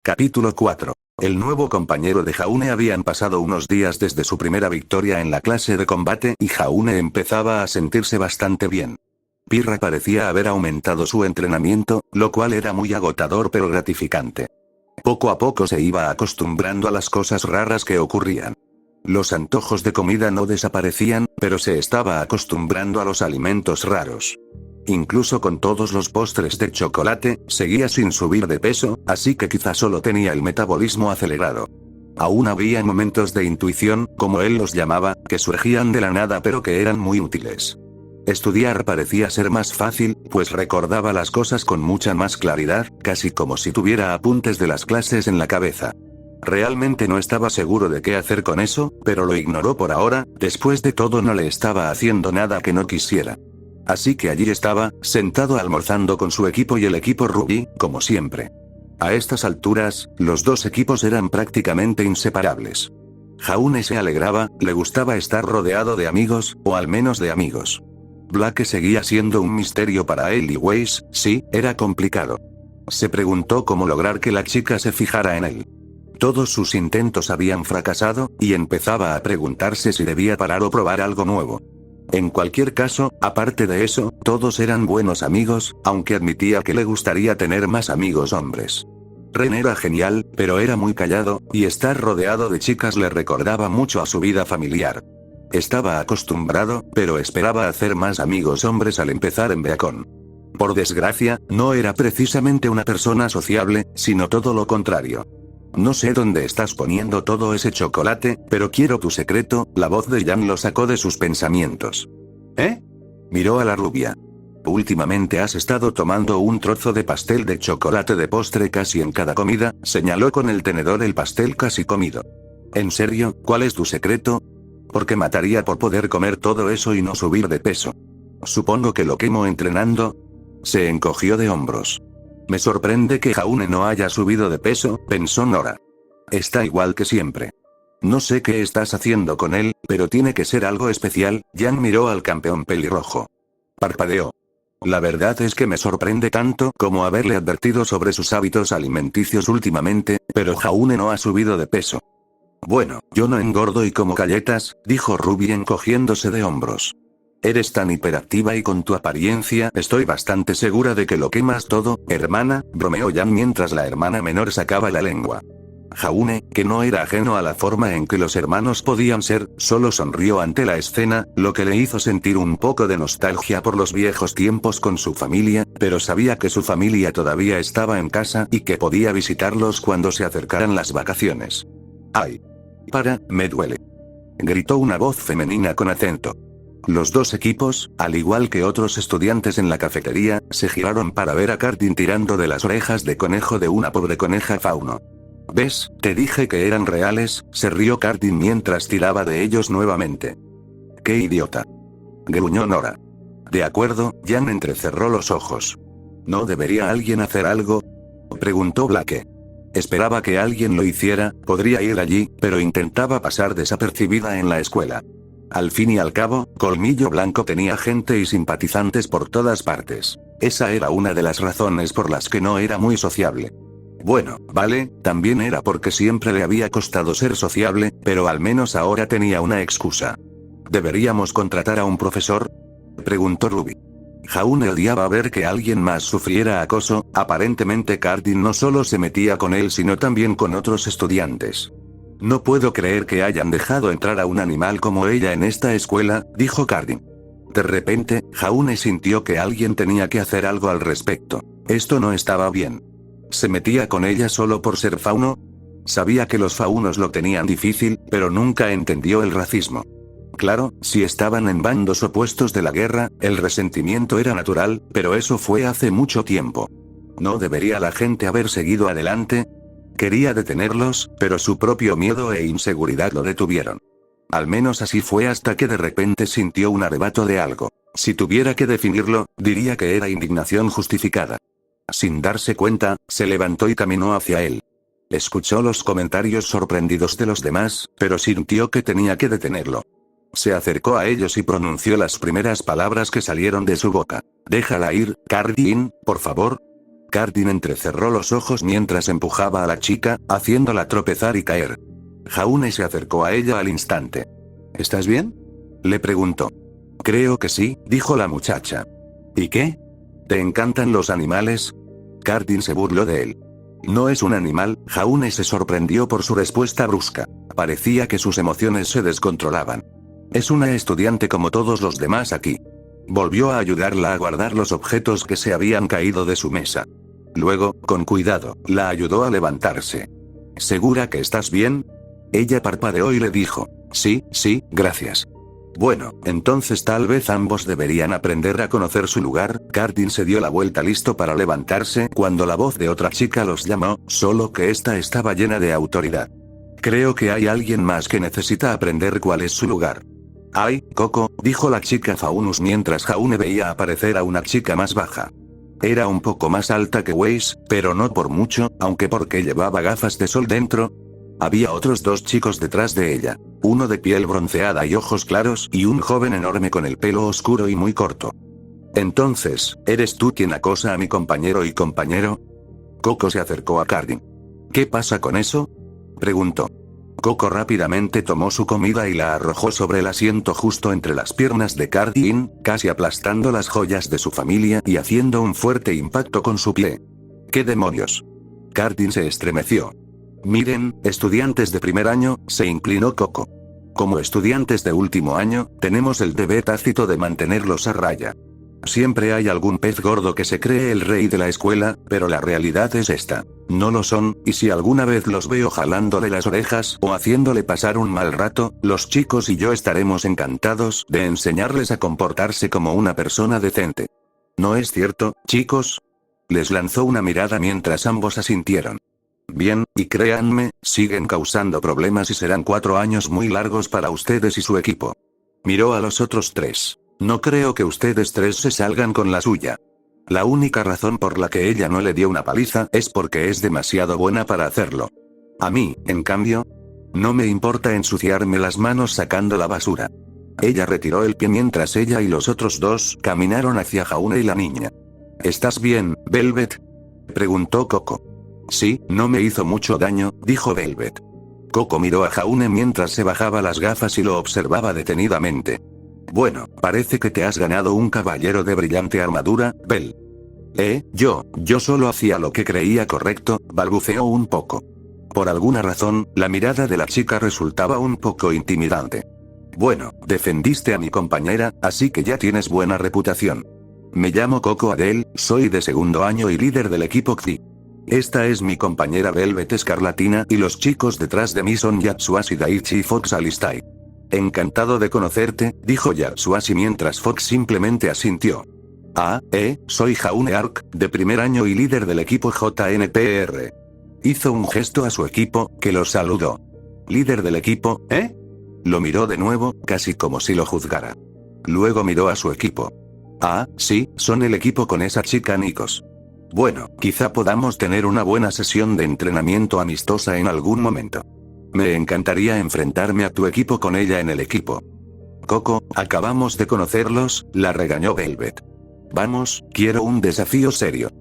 Capítulo 4. El nuevo compañero de Jaune. Habían pasado unos días desde su primera victoria en la clase de combate y Jaune empezaba a sentirse bastante bien. Pirra parecía haber aumentado su entrenamiento, lo cual era muy agotador pero gratificante. Poco a poco se iba acostumbrando a las cosas raras que ocurrían. Los antojos de comida no desaparecían, pero se estaba acostumbrando a los alimentos raros. Incluso con todos los postres de chocolate, seguía sin subir de peso, así que quizá solo tenía el metabolismo acelerado. Aún había momentos de intuición, como él los llamaba, que surgían de la nada pero que eran muy útiles. Estudiar parecía ser más fácil, pues recordaba las cosas con mucha más claridad, casi como si tuviera apuntes de las clases en la cabeza. Realmente no estaba seguro de qué hacer con eso, pero lo ignoró por ahora. Después de todo no le estaba haciendo nada que no quisiera. Así que allí estaba, sentado almorzando con su equipo y el equipo Ruby, como siempre. A estas alturas, los dos equipos eran prácticamente inseparables. Jaune se alegraba, le gustaba estar rodeado de amigos, o al menos de amigos. Blake seguía siendo un misterio para él y Weiss, sí, era complicado. Se preguntó cómo lograr que la chica se fijara en él. Todos sus intentos habían fracasado, y empezaba a preguntarse si debía parar o probar algo nuevo. En cualquier caso, aparte de eso, todos eran buenos amigos, aunque admitía que le gustaría tener más amigos hombres. Ren era genial, pero era muy callado, y estar rodeado de chicas le recordaba mucho a su vida familiar. Estaba acostumbrado, pero esperaba hacer más amigos hombres al empezar en Beacon. Por desgracia, no era precisamente una persona sociable, sino todo lo contrario. No sé dónde estás poniendo todo ese chocolate, pero quiero tu secreto. La voz de Jan lo sacó de sus pensamientos. ¿Eh? Miró a la rubia. Últimamente has estado tomando un trozo de pastel de chocolate de postre casi en cada comida, señaló con el tenedor el pastel casi comido. ¿En serio? ¿Cuál es tu secreto? Porque mataría por poder comer todo eso y no subir de peso. Supongo que lo quemo entrenando. Se encogió de hombros. Me sorprende que Jaune no haya subido de peso, pensó Nora. Está igual que siempre. No sé qué estás haciendo con él, pero tiene que ser algo especial. Jan miró al campeón pelirrojo. Parpadeó. La verdad es que me sorprende tanto como haberle advertido sobre sus hábitos alimenticios últimamente, pero Jaune no ha subido de peso. Bueno, yo no engordo y como galletas, dijo Ruby encogiéndose de hombros. Eres tan hiperactiva y con tu apariencia estoy bastante segura de que lo quemas todo, hermana, bromeó Jan mientras la hermana menor sacaba la lengua. Jaune, que no era ajeno a la forma en que los hermanos podían ser, solo sonrió ante la escena, lo que le hizo sentir un poco de nostalgia por los viejos tiempos con su familia, pero sabía que su familia todavía estaba en casa y que podía visitarlos cuando se acercaran las vacaciones. ¡Ay! Me duele. Gritó una voz femenina con acento. Los dos equipos, al igual que otros estudiantes en la cafetería, se giraron para ver a Cardin tirando de las orejas de conejo de una pobre coneja fauno. ¿Ves? Te dije que eran reales, se rió Cardin mientras tiraba de ellos nuevamente. ¡Qué idiota! Gruñó Nora. De acuerdo, Jan entrecerró los ojos. ¿No debería alguien hacer algo? Preguntó Blake. Esperaba que alguien lo hiciera, podría ir allí, pero intentaba pasar desapercibida en la escuela. Al fin y al cabo, Colmillo Blanco tenía gente y simpatizantes por todas partes. Esa era una de las razones por las que no era muy sociable. Bueno, vale, también era porque siempre le había costado ser sociable, pero al menos ahora tenía una excusa. ¿Deberíamos contratar a un profesor?, preguntó Ruby. Jaune odiaba ver que alguien más sufriera acoso. Aparentemente Cardin no solo se metía con él sino también con otros estudiantes. No puedo creer que hayan dejado entrar a un animal como ella en esta escuela, dijo Cardin. De repente, Jaune sintió que alguien tenía que hacer algo al respecto. Esto no estaba bien. ¿Se metía con ella solo por ser fauno? Sabía que los faunos lo tenían difícil, pero nunca entendió el racismo. Claro, si estaban en bandos opuestos de la guerra, el resentimiento era natural, pero eso fue hace mucho tiempo. ¿No debería la gente haber seguido adelante? Quería detenerlos, pero su propio miedo e inseguridad lo detuvieron. Al menos así fue hasta que de repente sintió un arrebato de algo. Si tuviera que definirlo, diría que era indignación justificada. Sin darse cuenta, se levantó y caminó hacia él. Escuchó los comentarios sorprendidos de los demás, pero sintió que tenía que detenerlo. Se acercó a ellos y pronunció las primeras palabras que salieron de su boca. «Déjala ir, Cardin, por favor». Cardin entrecerró los ojos mientras empujaba a la chica, haciéndola tropezar y caer. Jaune se acercó a ella al instante. ¿Estás bien?, le preguntó. Creo que sí, dijo la muchacha. ¿Y qué? ¿Te encantan los animales? Cardin se burló de él. No es un animal. Jaune se sorprendió por su respuesta brusca. Parecía que sus emociones se descontrolaban. Es una estudiante como todos los demás aquí. Volvió a ayudarla a guardar los objetos que se habían caído de su mesa. Luego, con cuidado, la ayudó a levantarse. ¿Segura que estás bien? Ella parpadeó y le dijo. Sí, gracias. Bueno, entonces tal vez ambos deberían aprender a conocer su lugar. Cardin se dio la vuelta listo para levantarse cuando la voz de otra chica los llamó, solo que esta estaba llena de autoridad. Creo que hay alguien más que necesita aprender cuál es su lugar. Ay, Coco, dijo la chica Faunus mientras Jaune veía aparecer a una chica más baja. Era un poco más alta que Weiss, pero no por mucho, aunque porque llevaba gafas de sol dentro. Había otros dos chicos detrás de ella. Uno de piel bronceada y ojos claros y un joven enorme con el pelo oscuro y muy corto. Entonces, ¿eres tú quien acosa a mi compañero y compañero? Coco se acercó a Cardin. ¿Qué pasa con eso?, preguntó. Coco rápidamente tomó su comida y la arrojó sobre el asiento justo entre las piernas de Cardin, casi aplastando las joyas de su familia y haciendo un fuerte impacto con su pie. ¿Qué demonios? Cardin se estremeció. Miren, estudiantes de primer año, se inclinó Coco. Como estudiantes de último año, tenemos el deber tácito de mantenerlos a raya. Siempre hay algún pez gordo que se cree el rey de la escuela, pero la realidad es esta. No lo son, y si alguna vez los veo jalándole las orejas o haciéndole pasar un mal rato, los chicos y yo estaremos encantados de enseñarles a comportarse como una persona decente. ¿No es cierto, chicos? Les lanzó una mirada mientras ambos asintieron. Bien, y créanme, siguen causando problemas y serán 4 años muy largos para ustedes y su equipo. Miró a los otros tres. No creo que ustedes tres se salgan con la suya. La única razón por la que ella no le dio una paliza es porque es demasiado buena para hacerlo. A mí, en cambio, no me importa ensuciarme las manos sacando la basura. Ella retiró el pie mientras ella y los otros dos caminaron hacia Jaune y la niña. ¿Estás bien, Velvet?, preguntó Coco. Sí, no me hizo mucho daño, dijo Velvet. Coco miró a Jaune mientras se bajaba las gafas y lo observaba detenidamente. Bueno, parece que te has ganado un caballero de brillante armadura, Bell. Yo solo hacía lo que creía correcto, balbuceó un poco. Por alguna razón, la mirada de la chica resultaba un poco intimidante. Bueno, defendiste a mi compañera, así que ya tienes buena reputación. Me llamo Coco Adele, soy de segundo año y líder del equipo XY. Esta es mi compañera Velvet Escarlatina y los chicos detrás de mí son Yatsuashi Daichi y Fox Alistai. Encantado de conocerte, dijo Yatsuashi mientras Fox simplemente asintió. Soy Jaune Ark, de primer año y líder del equipo JNPR. Hizo un gesto a su equipo, que los saludó. ¿Líder del equipo, Lo miró de nuevo, casi como si lo juzgara. Luego miró a su equipo. Sí, son el equipo con esa chica Nikos. Bueno, quizá podamos tener una buena sesión de entrenamiento amistosa en algún momento. Me encantaría enfrentarme a tu equipo con ella en el equipo. Coco, acabamos de conocerlos, la regañó Velvet. Vamos, quiero un desafío serio.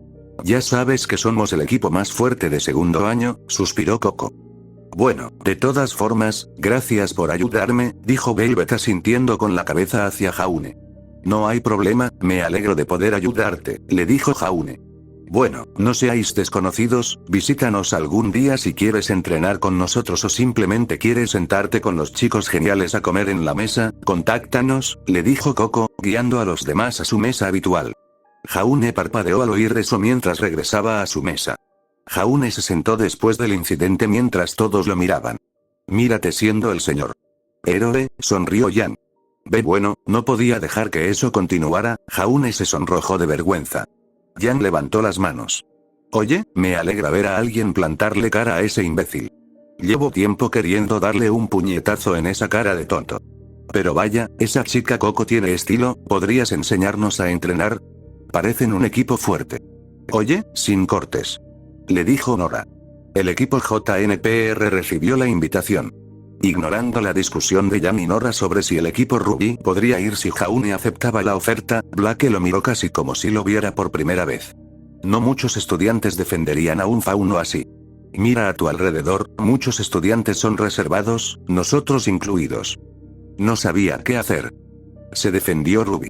Ya sabes que somos el equipo más fuerte de segundo año, suspiró Coco. Bueno, de todas formas, gracias por ayudarme, dijo Velvet asintiendo con la cabeza hacia Jaune. No hay problema, me alegro de poder ayudarte, le dijo Jaune. Bueno, no seáis desconocidos, visítanos algún día si quieres entrenar con nosotros o simplemente quieres sentarte con los chicos geniales a comer en la mesa, contáctanos, le dijo Coco, guiando a los demás a su mesa habitual. Jaune parpadeó al oír eso mientras regresaba a su mesa. Jaune se sentó después del incidente mientras todos lo miraban. Mírate siendo el señor héroe, sonrió Yan. Bueno, no podía dejar que eso continuara, Jaune se sonrojó de vergüenza. Yan levantó las manos. Oye, me alegra ver a alguien plantarle cara a ese imbécil. Llevo tiempo queriendo darle un puñetazo en esa cara de tonto. Pero vaya, esa chica Coco tiene estilo, ¿podrías enseñarnos a entrenar? Parecen un equipo fuerte. Oye, sin cortes, le dijo Nora. El equipo JNPR recibió la invitación. Ignorando la discusión de Yan y Nora sobre si el equipo Ruby podría ir si Jaune aceptaba la oferta, Blake lo miró casi como si lo viera por primera vez. No muchos estudiantes defenderían a un fauno así. Mira a tu alrededor, muchos estudiantes son reservados, nosotros incluidos. No sabía qué hacer. Se defendió Ruby.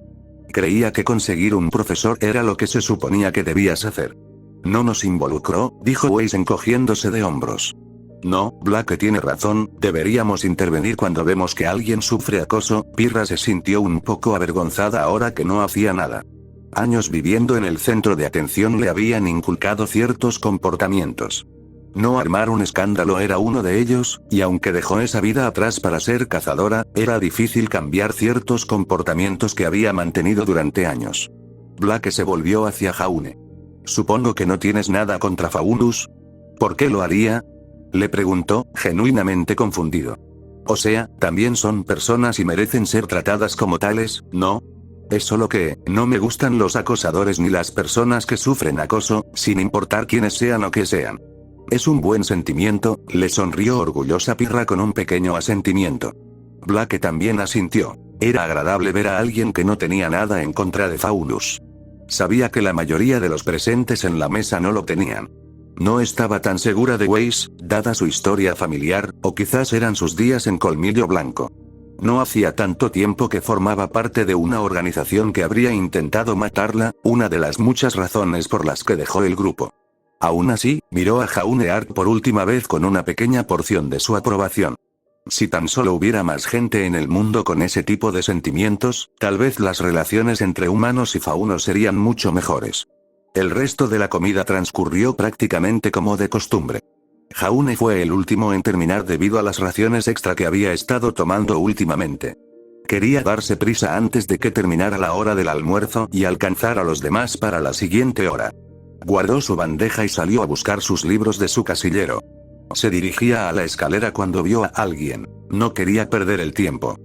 Creía que conseguir un profesor era lo que se suponía que debías hacer. No nos involucró, dijo Weiss encogiéndose de hombros. No, Black tiene razón, deberíamos intervenir cuando vemos que alguien sufre acoso. Pirra se sintió un poco avergonzada ahora que no hacía nada. Años viviendo en el centro de atención le habían inculcado ciertos comportamientos. No armar un escándalo era uno de ellos, y aunque dejó esa vida atrás para ser cazadora, era difícil cambiar ciertos comportamientos que había mantenido durante años. Black se volvió hacia Jaune. Supongo que no tienes nada contra Faunus. ¿Por qué lo haría? Le preguntó, genuinamente confundido. O sea, también son personas y merecen ser tratadas como tales, ¿no? Es solo que, no me gustan los acosadores ni las personas que sufren acoso, sin importar quiénes sean o qué sean. Es un buen sentimiento, le sonrió orgullosa Pirra con un pequeño asentimiento. Black también asintió. Era agradable ver a alguien que no tenía nada en contra de Faunus. Sabía que la mayoría de los presentes en la mesa no lo tenían. No estaba tan segura de Weiss, dada su historia familiar, o quizás eran sus días en Colmillo Blanco. No hacía tanto tiempo que formaba parte de una organización que habría intentado matarla, una de las muchas razones por las que dejó el grupo. Aún así, miró a Jaune Ark por última vez con una pequeña porción de su aprobación. Si tan solo hubiera más gente en el mundo con ese tipo de sentimientos, tal vez las relaciones entre humanos y faunos serían mucho mejores. El resto de la comida transcurrió prácticamente como de costumbre. Jaune fue el último en terminar debido a las raciones extra que había estado tomando últimamente. Quería darse prisa antes de que terminara la hora del almuerzo y alcanzar a los demás para la siguiente hora. Guardó su bandeja y salió a buscar sus libros de su casillero. Se dirigía a la escalera cuando vio a alguien. No quería perder el tiempo.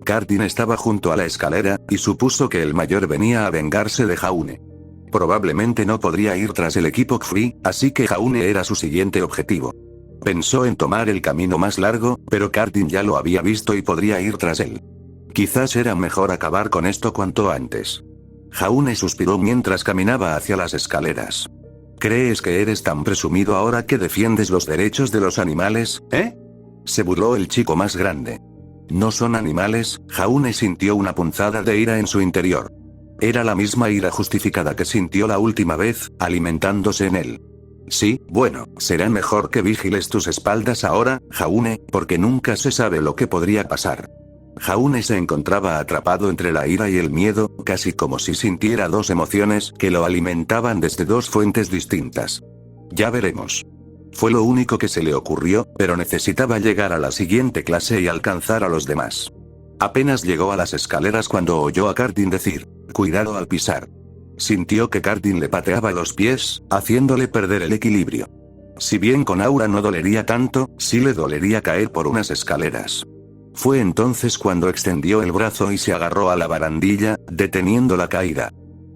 Cardin estaba junto a la escalera, y supuso que el mayor venía a vengarse de Jaune. Probablemente no podría ir tras el equipo Free, así que Jaune era su siguiente objetivo. Pensó en tomar el camino más largo, pero Cardin ya lo había visto y podría ir tras él. Quizás era mejor acabar con esto cuanto antes. Jaune suspiró mientras caminaba hacia las escaleras. ¿Crees que eres tan presumido ahora que defiendes los derechos de los animales, eh? Se burló el chico más grande. No son animales. Jaune sintió una punzada de ira en su interior. Era la misma ira justificada que sintió la última vez, alimentándose en él. Sí, bueno, será mejor que vigiles tus espaldas ahora, Jaune, porque nunca se sabe lo que podría pasar. Jaune se encontraba atrapado entre la ira y el miedo, casi como si sintiera dos emociones que lo alimentaban desde dos fuentes distintas. Ya veremos. Fue lo único que se le ocurrió, pero necesitaba llegar a la siguiente clase y alcanzar a los demás. Apenas llegó a las escaleras cuando oyó a Cardin decir, cuidado al pisar. Sintió que Cardin le pateaba los pies, haciéndole perder el equilibrio. Si bien con Aura no dolería tanto, sí le dolería caer por unas escaleras. Fue entonces cuando extendió el brazo y se agarró a la barandilla, deteniendo la caída.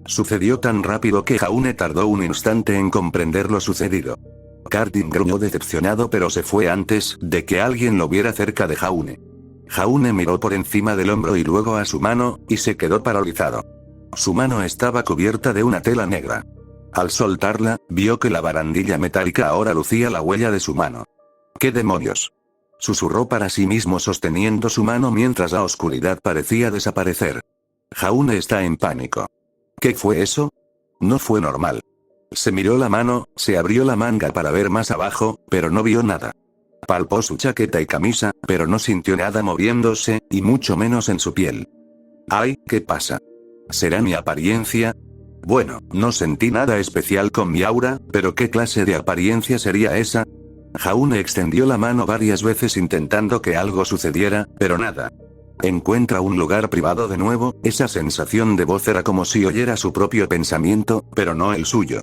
Sucedió tan rápido que Jaune tardó un instante en comprender lo sucedido. Cardin gruñó decepcionado, pero se fue antes de que alguien lo viera cerca de Jaune. Jaune miró por encima del hombro y luego a su mano, y se quedó paralizado. Su mano estaba cubierta de una tela negra. Al soltarla, vio que la barandilla metálica ahora lucía la huella de su mano. ¿Qué demonios? Susurró para sí mismo sosteniendo su mano mientras la oscuridad parecía desaparecer. Jaune está en pánico. ¿Qué fue eso? No fue normal. Se miró la mano, se abrió la manga para ver más abajo, pero no vio nada. Palpó su chaqueta y camisa, pero no sintió nada moviéndose, y mucho menos en su piel. ¡Ay, qué pasa! ¿Será mi apariencia? Bueno, no sentí nada especial con mi aura, pero ¿qué clase de apariencia sería esa? Jaune extendió la mano varias veces intentando que algo sucediera, pero nada. Encuentra un lugar privado de nuevo. Esa sensación de voz era como si oyera su propio pensamiento, pero no el suyo.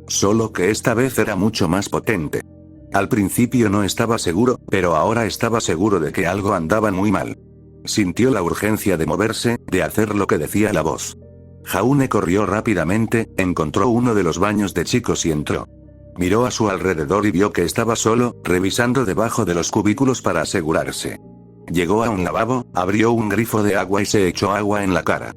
Solo que esta vez era mucho más potente. Al principio no estaba seguro, pero ahora estaba seguro de que algo andaba muy mal. Sintió la urgencia de moverse, de hacer lo que decía la voz. Jaune corrió rápidamente, encontró uno de los baños de chicos y entró. Miró a su alrededor y vio que estaba solo, revisando debajo de los cubículos para asegurarse. Llegó a un lavabo, abrió un grifo de agua y se echó agua en la cara.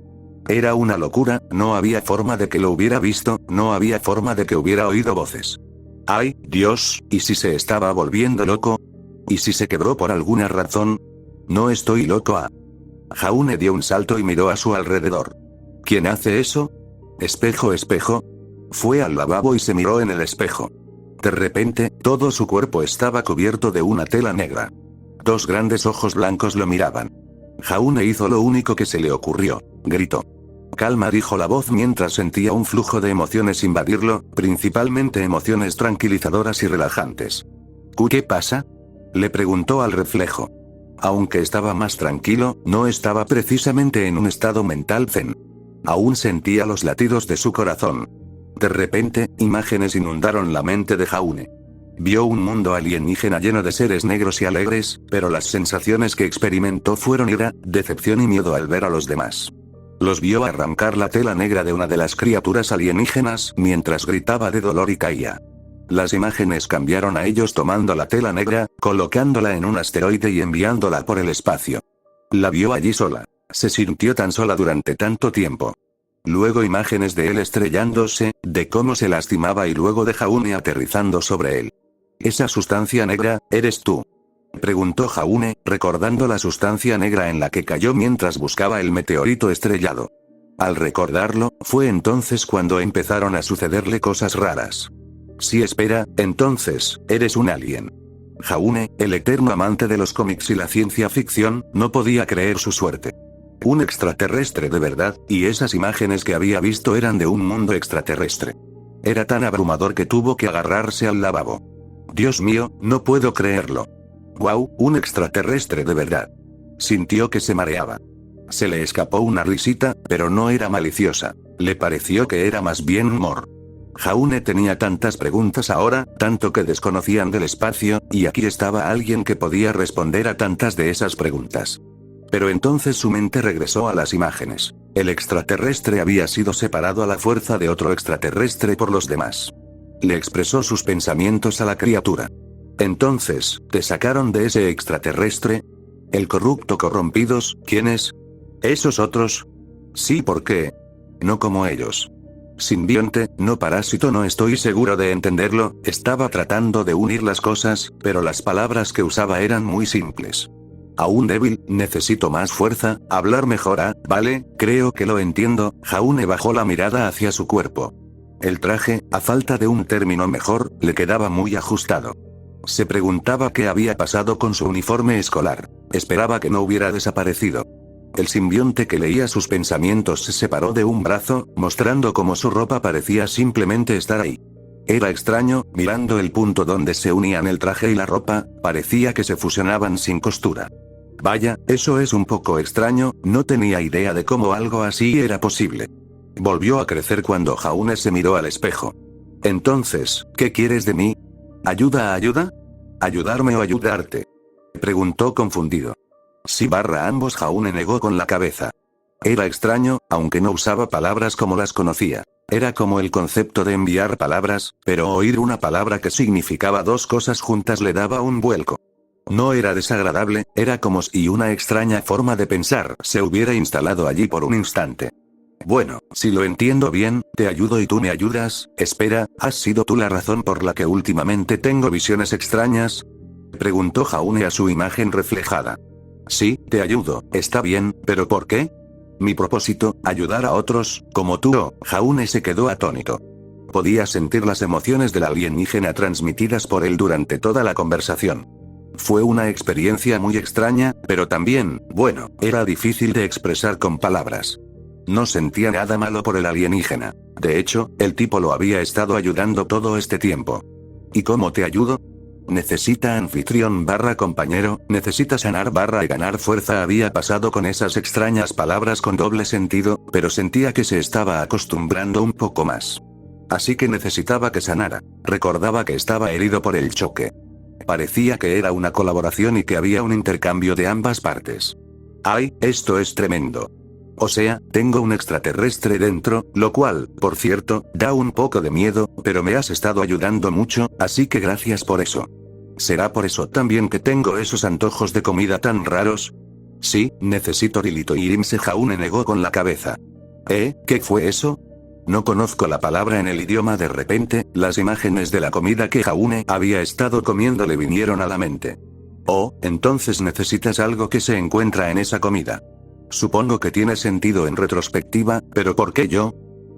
Era una locura, no había forma de que lo hubiera visto, no había forma de que hubiera oído voces. ¡Ay, Dios! ¿Y si se estaba volviendo loco? ¿Y si se quebró por alguna razón? No estoy loco. Jaune dio un salto y miró a su alrededor. ¿Quién hace eso? Espejo, espejo. Fue al lavabo y se miró en el espejo. De repente, todo su cuerpo estaba cubierto de una tela negra. Dos grandes ojos blancos lo miraban. Jaune hizo lo único que se le ocurrió. Gritó. Calma, dijo la voz mientras sentía un flujo de emociones invadirlo, principalmente emociones tranquilizadoras y relajantes. ¿Qué pasa? Le preguntó al reflejo. Aunque estaba más tranquilo, no estaba precisamente en un estado mental zen. Aún sentía los latidos de su corazón. De repente, imágenes inundaron la mente de Jaune. Vio un mundo alienígena lleno de seres negros y alegres, pero las sensaciones que experimentó fueron ira, decepción y miedo al ver a los demás. Los vio arrancar la tela negra de una de las criaturas alienígenas mientras gritaba de dolor y caía. Las imágenes cambiaron a ellos tomando la tela negra, colocándola en un asteroide y enviándola por el espacio. La vio allí sola. Se sintió tan sola durante tanto tiempo. Luego imágenes de él estrellándose, de cómo se lastimaba y luego de Jaune aterrizando sobre él. ¿Esa sustancia negra, eres tú?, preguntó Jaune, recordando la sustancia negra en la que cayó mientras buscaba el meteorito estrellado. Al recordarlo, fue entonces cuando empezaron a sucederle cosas raras. Sí, espera, entonces, eres un alien. Jaune, el eterno amante de los cómics y la ciencia ficción, no podía creer su suerte. Un extraterrestre de verdad, y esas imágenes que había visto eran de un mundo extraterrestre. Era tan abrumador que tuvo que agarrarse al lavabo. Dios mío, no puedo creerlo. ¡Guau! Un extraterrestre de verdad. Sintió que se mareaba. Se le escapó una risita, pero no era maliciosa. Le pareció que era más bien humor. Jaune tenía tantas preguntas ahora, tanto que desconocían del espacio, y aquí estaba alguien que podía responder a tantas de esas preguntas. Pero entonces su mente regresó a las imágenes. El extraterrestre había sido separado a la fuerza de otro extraterrestre por los demás. Le expresó sus pensamientos a la criatura. Entonces, ¿te sacaron de ese extraterrestre? ¿El corrupto corrompidos, quiénes? ¿Esos otros? Sí, ¿por qué? No como ellos. Simbionte, no parásito, no estoy seguro de entenderlo, estaba tratando de unir las cosas, pero las palabras que usaba eran muy simples. Aún débil, necesito más fuerza, hablar mejor, vale, creo que lo entiendo. Jaune bajó la mirada hacia su cuerpo. El traje, a falta de un término mejor, le quedaba muy ajustado. Se preguntaba qué había pasado con su uniforme escolar. Esperaba que no hubiera desaparecido. El simbionte que leía sus pensamientos se separó de un brazo, mostrando cómo su ropa parecía simplemente estar ahí. Era extraño, mirando el punto donde se unían el traje y la ropa, parecía que se fusionaban sin costura. Vaya, eso es un poco extraño, no tenía idea de cómo algo así era posible. Volvió a crecer cuando Jaune se miró al espejo. Entonces, ¿qué quieres de mí? ¿Ayuda? ¿Ayudarme o ayudarte?, preguntó confundido. Sí ambos. Jaune negó con la cabeza. Era extraño, aunque no usaba palabras como las conocía. Era como el concepto de enviar palabras, pero oír una palabra que significaba dos cosas juntas le daba un vuelco. No era desagradable, era como si una extraña forma de pensar se hubiera instalado allí por un instante. Bueno, si lo entiendo bien, te ayudo y tú me ayudas. Espera, ¿has sido tú la razón por la que últimamente tengo visiones extrañas?, preguntó Jaune a su imagen reflejada. Sí, te ayudo, está bien, ¿pero por qué? Mi propósito, ayudar a otros, como tú. Jaune se quedó atónito. Podía sentir las emociones del alienígena transmitidas por él durante toda la conversación. Fue una experiencia muy extraña, pero también, bueno, era difícil de expresar con palabras. No sentía nada malo por el alienígena. De hecho, el tipo lo había estado ayudando todo este tiempo. ¿Y cómo te ayudo? Necesita anfitrión compañero, necesita sanar y ganar fuerza. Había pasado con esas extrañas palabras con doble sentido, pero sentía que se estaba acostumbrando un poco más. Así que necesitaba que sanara. Recordaba que estaba herido por el choque. Parecía que era una colaboración y que había un intercambio de ambas partes. ¡Ay, esto es tremendo! O sea, tengo un extraterrestre dentro, lo cual, por cierto, da un poco de miedo, pero me has estado ayudando mucho, así que gracias por eso. ¿Será por eso también que tengo esos antojos de comida tan raros? Sí, necesito Rilito y Irimse. Jaune negó con la cabeza. ¿Qué fue eso? No conozco la palabra en el idioma. De repente, las imágenes de la comida que Jaune había estado comiendo le vinieron a la mente. Oh, entonces necesitas algo que se encuentra en esa comida. Supongo que tiene sentido en retrospectiva, pero ¿por qué yo?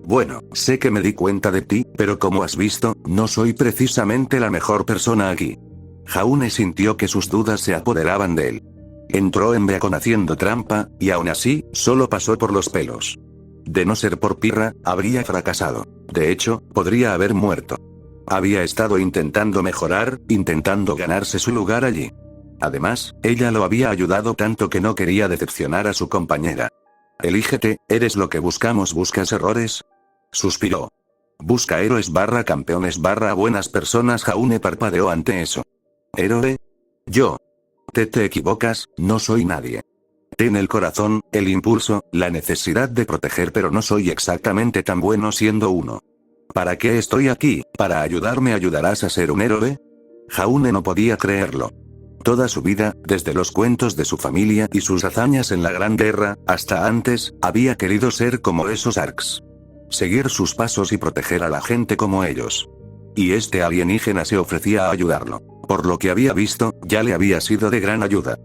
Bueno, sé que me di cuenta de ti, pero como has visto, no soy precisamente la mejor persona aquí. Jaune sintió que sus dudas se apoderaban de él. Entró en Beacon haciendo trampa, y aún así, solo pasó por los pelos. De no ser por Pirra, habría fracasado. De hecho, podría haber muerto. Había estado intentando mejorar, intentando ganarse su lugar allí. Además, ella lo había ayudado tanto que no quería decepcionar a su compañera. Elígete, eres lo que buscamos. ¿Buscas errores? Suspiró. Busca héroes / campeones / buenas personas. Jaune parpadeó ante eso. ¿Héroe? Yo. Te equivocas, no soy nadie. Ten el corazón, el impulso, la necesidad de proteger, pero no soy exactamente tan bueno siendo uno. ¿Para qué estoy aquí? ¿Para ayudarme? ¿Ayudarás a ser un héroe? Jaune no podía creerlo. Toda su vida, desde los cuentos de su familia y sus hazañas en la Gran Guerra, hasta antes, había querido ser como esos Arks. Seguir sus pasos y proteger a la gente como ellos. Y este alienígena se ofrecía a ayudarlo. Por lo que había visto, ya le había sido de gran ayuda.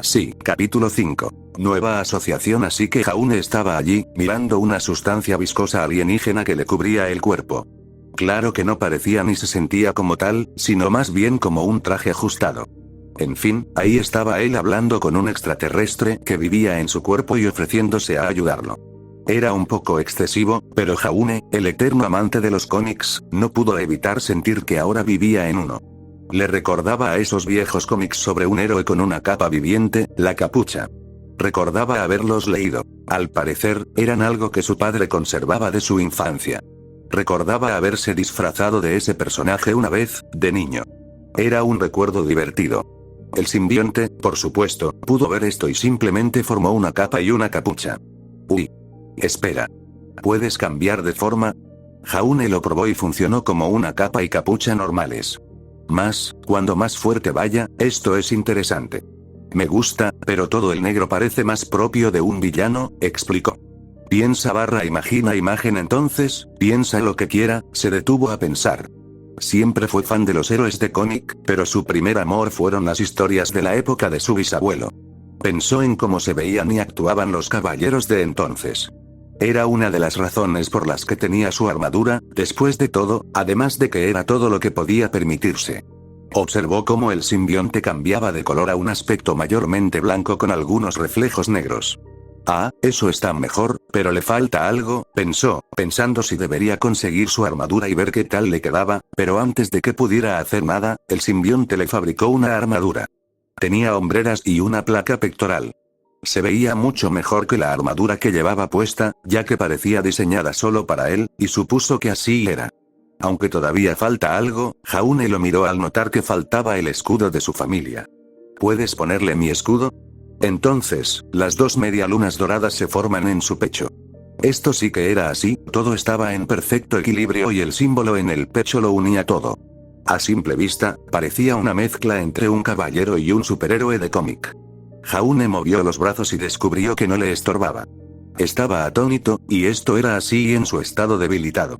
Sí, capítulo 5. Nueva asociación. Así que Jaune estaba allí, mirando una sustancia viscosa alienígena que le cubría el cuerpo. Claro que no parecía ni se sentía como tal, sino más bien como un traje ajustado. En fin, ahí estaba él hablando con un extraterrestre que vivía en su cuerpo y ofreciéndose a ayudarlo. Era un poco excesivo, pero Jaune, el eterno amante de los cómics, no pudo evitar sentir que ahora vivía en uno. Le recordaba a esos viejos cómics sobre un héroe con una capa viviente, la capucha. Recordaba haberlos leído. Al parecer, eran algo que su padre conservaba de su infancia. Recordaba haberse disfrazado de ese personaje una vez, de niño. Era un recuerdo divertido. El simbionte, por supuesto, pudo ver esto y simplemente formó una capa y una capucha. Uy. Espera. ¿Puedes cambiar de forma? Jaune lo probó y funcionó como una capa y capucha normales. Cuando más fuerte vaya, esto es interesante. Me gusta, pero todo el negro parece más propio de un villano, explicó. Piensa / imagina imagen entonces, piensa lo que quiera, se detuvo a pensar. Siempre fue fan de los héroes de cómic, pero su primer amor fueron las historias de la época de su bisabuelo. Pensó en cómo se veían y actuaban los caballeros de entonces. Era una de las razones por las que tenía su armadura, después de todo, además de que era todo lo que podía permitirse. Observó cómo el simbionte cambiaba de color a un aspecto mayormente blanco con algunos reflejos negros. Ah, eso está mejor, pero le falta algo, pensó, pensando si debería conseguir su armadura y ver qué tal le quedaba, pero antes de que pudiera hacer nada, el simbionte le fabricó una armadura. Tenía hombreras y una placa pectoral. Se veía mucho mejor que la armadura que llevaba puesta, ya que parecía diseñada solo para él, y supuso que así era. Aunque todavía falta algo, Jaune lo miró al notar que faltaba el escudo de su familia. ¿Puedes ponerle mi escudo? Entonces, las dos medialunas doradas se forman en su pecho. Esto sí que era así, todo estaba en perfecto equilibrio y el símbolo en el pecho lo unía todo. A simple vista, parecía una mezcla entre un caballero y un superhéroe de cómic. Jaune movió los brazos y descubrió que no le estorbaba. Estaba atónito, y esto era así en su estado debilitado.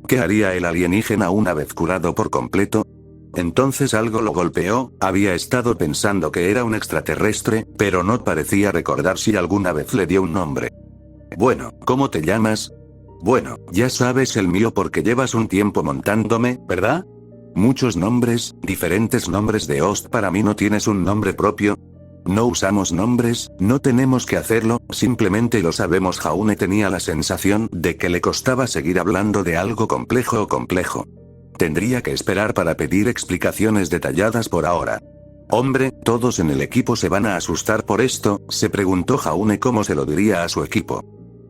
¿Qué haría el alienígena una vez curado por completo? Entonces algo lo golpeó, había estado pensando que era un extraterrestre, pero no parecía recordar si alguna vez le dio un nombre. Bueno, ¿cómo te llamas? Bueno, ya sabes el mío porque llevas un tiempo montándome, ¿verdad? Muchos nombres, diferentes nombres de host. Para mí no tienes un nombre propio. No usamos nombres, no tenemos que hacerlo, simplemente lo sabemos. Jaune tenía la sensación de que le costaba seguir hablando de algo complejo o complejo. Tendría que esperar para pedir explicaciones detalladas por ahora. Hombre, ¿todos en el equipo se van a asustar por esto?, se preguntó Jaune cómo se lo diría a su equipo.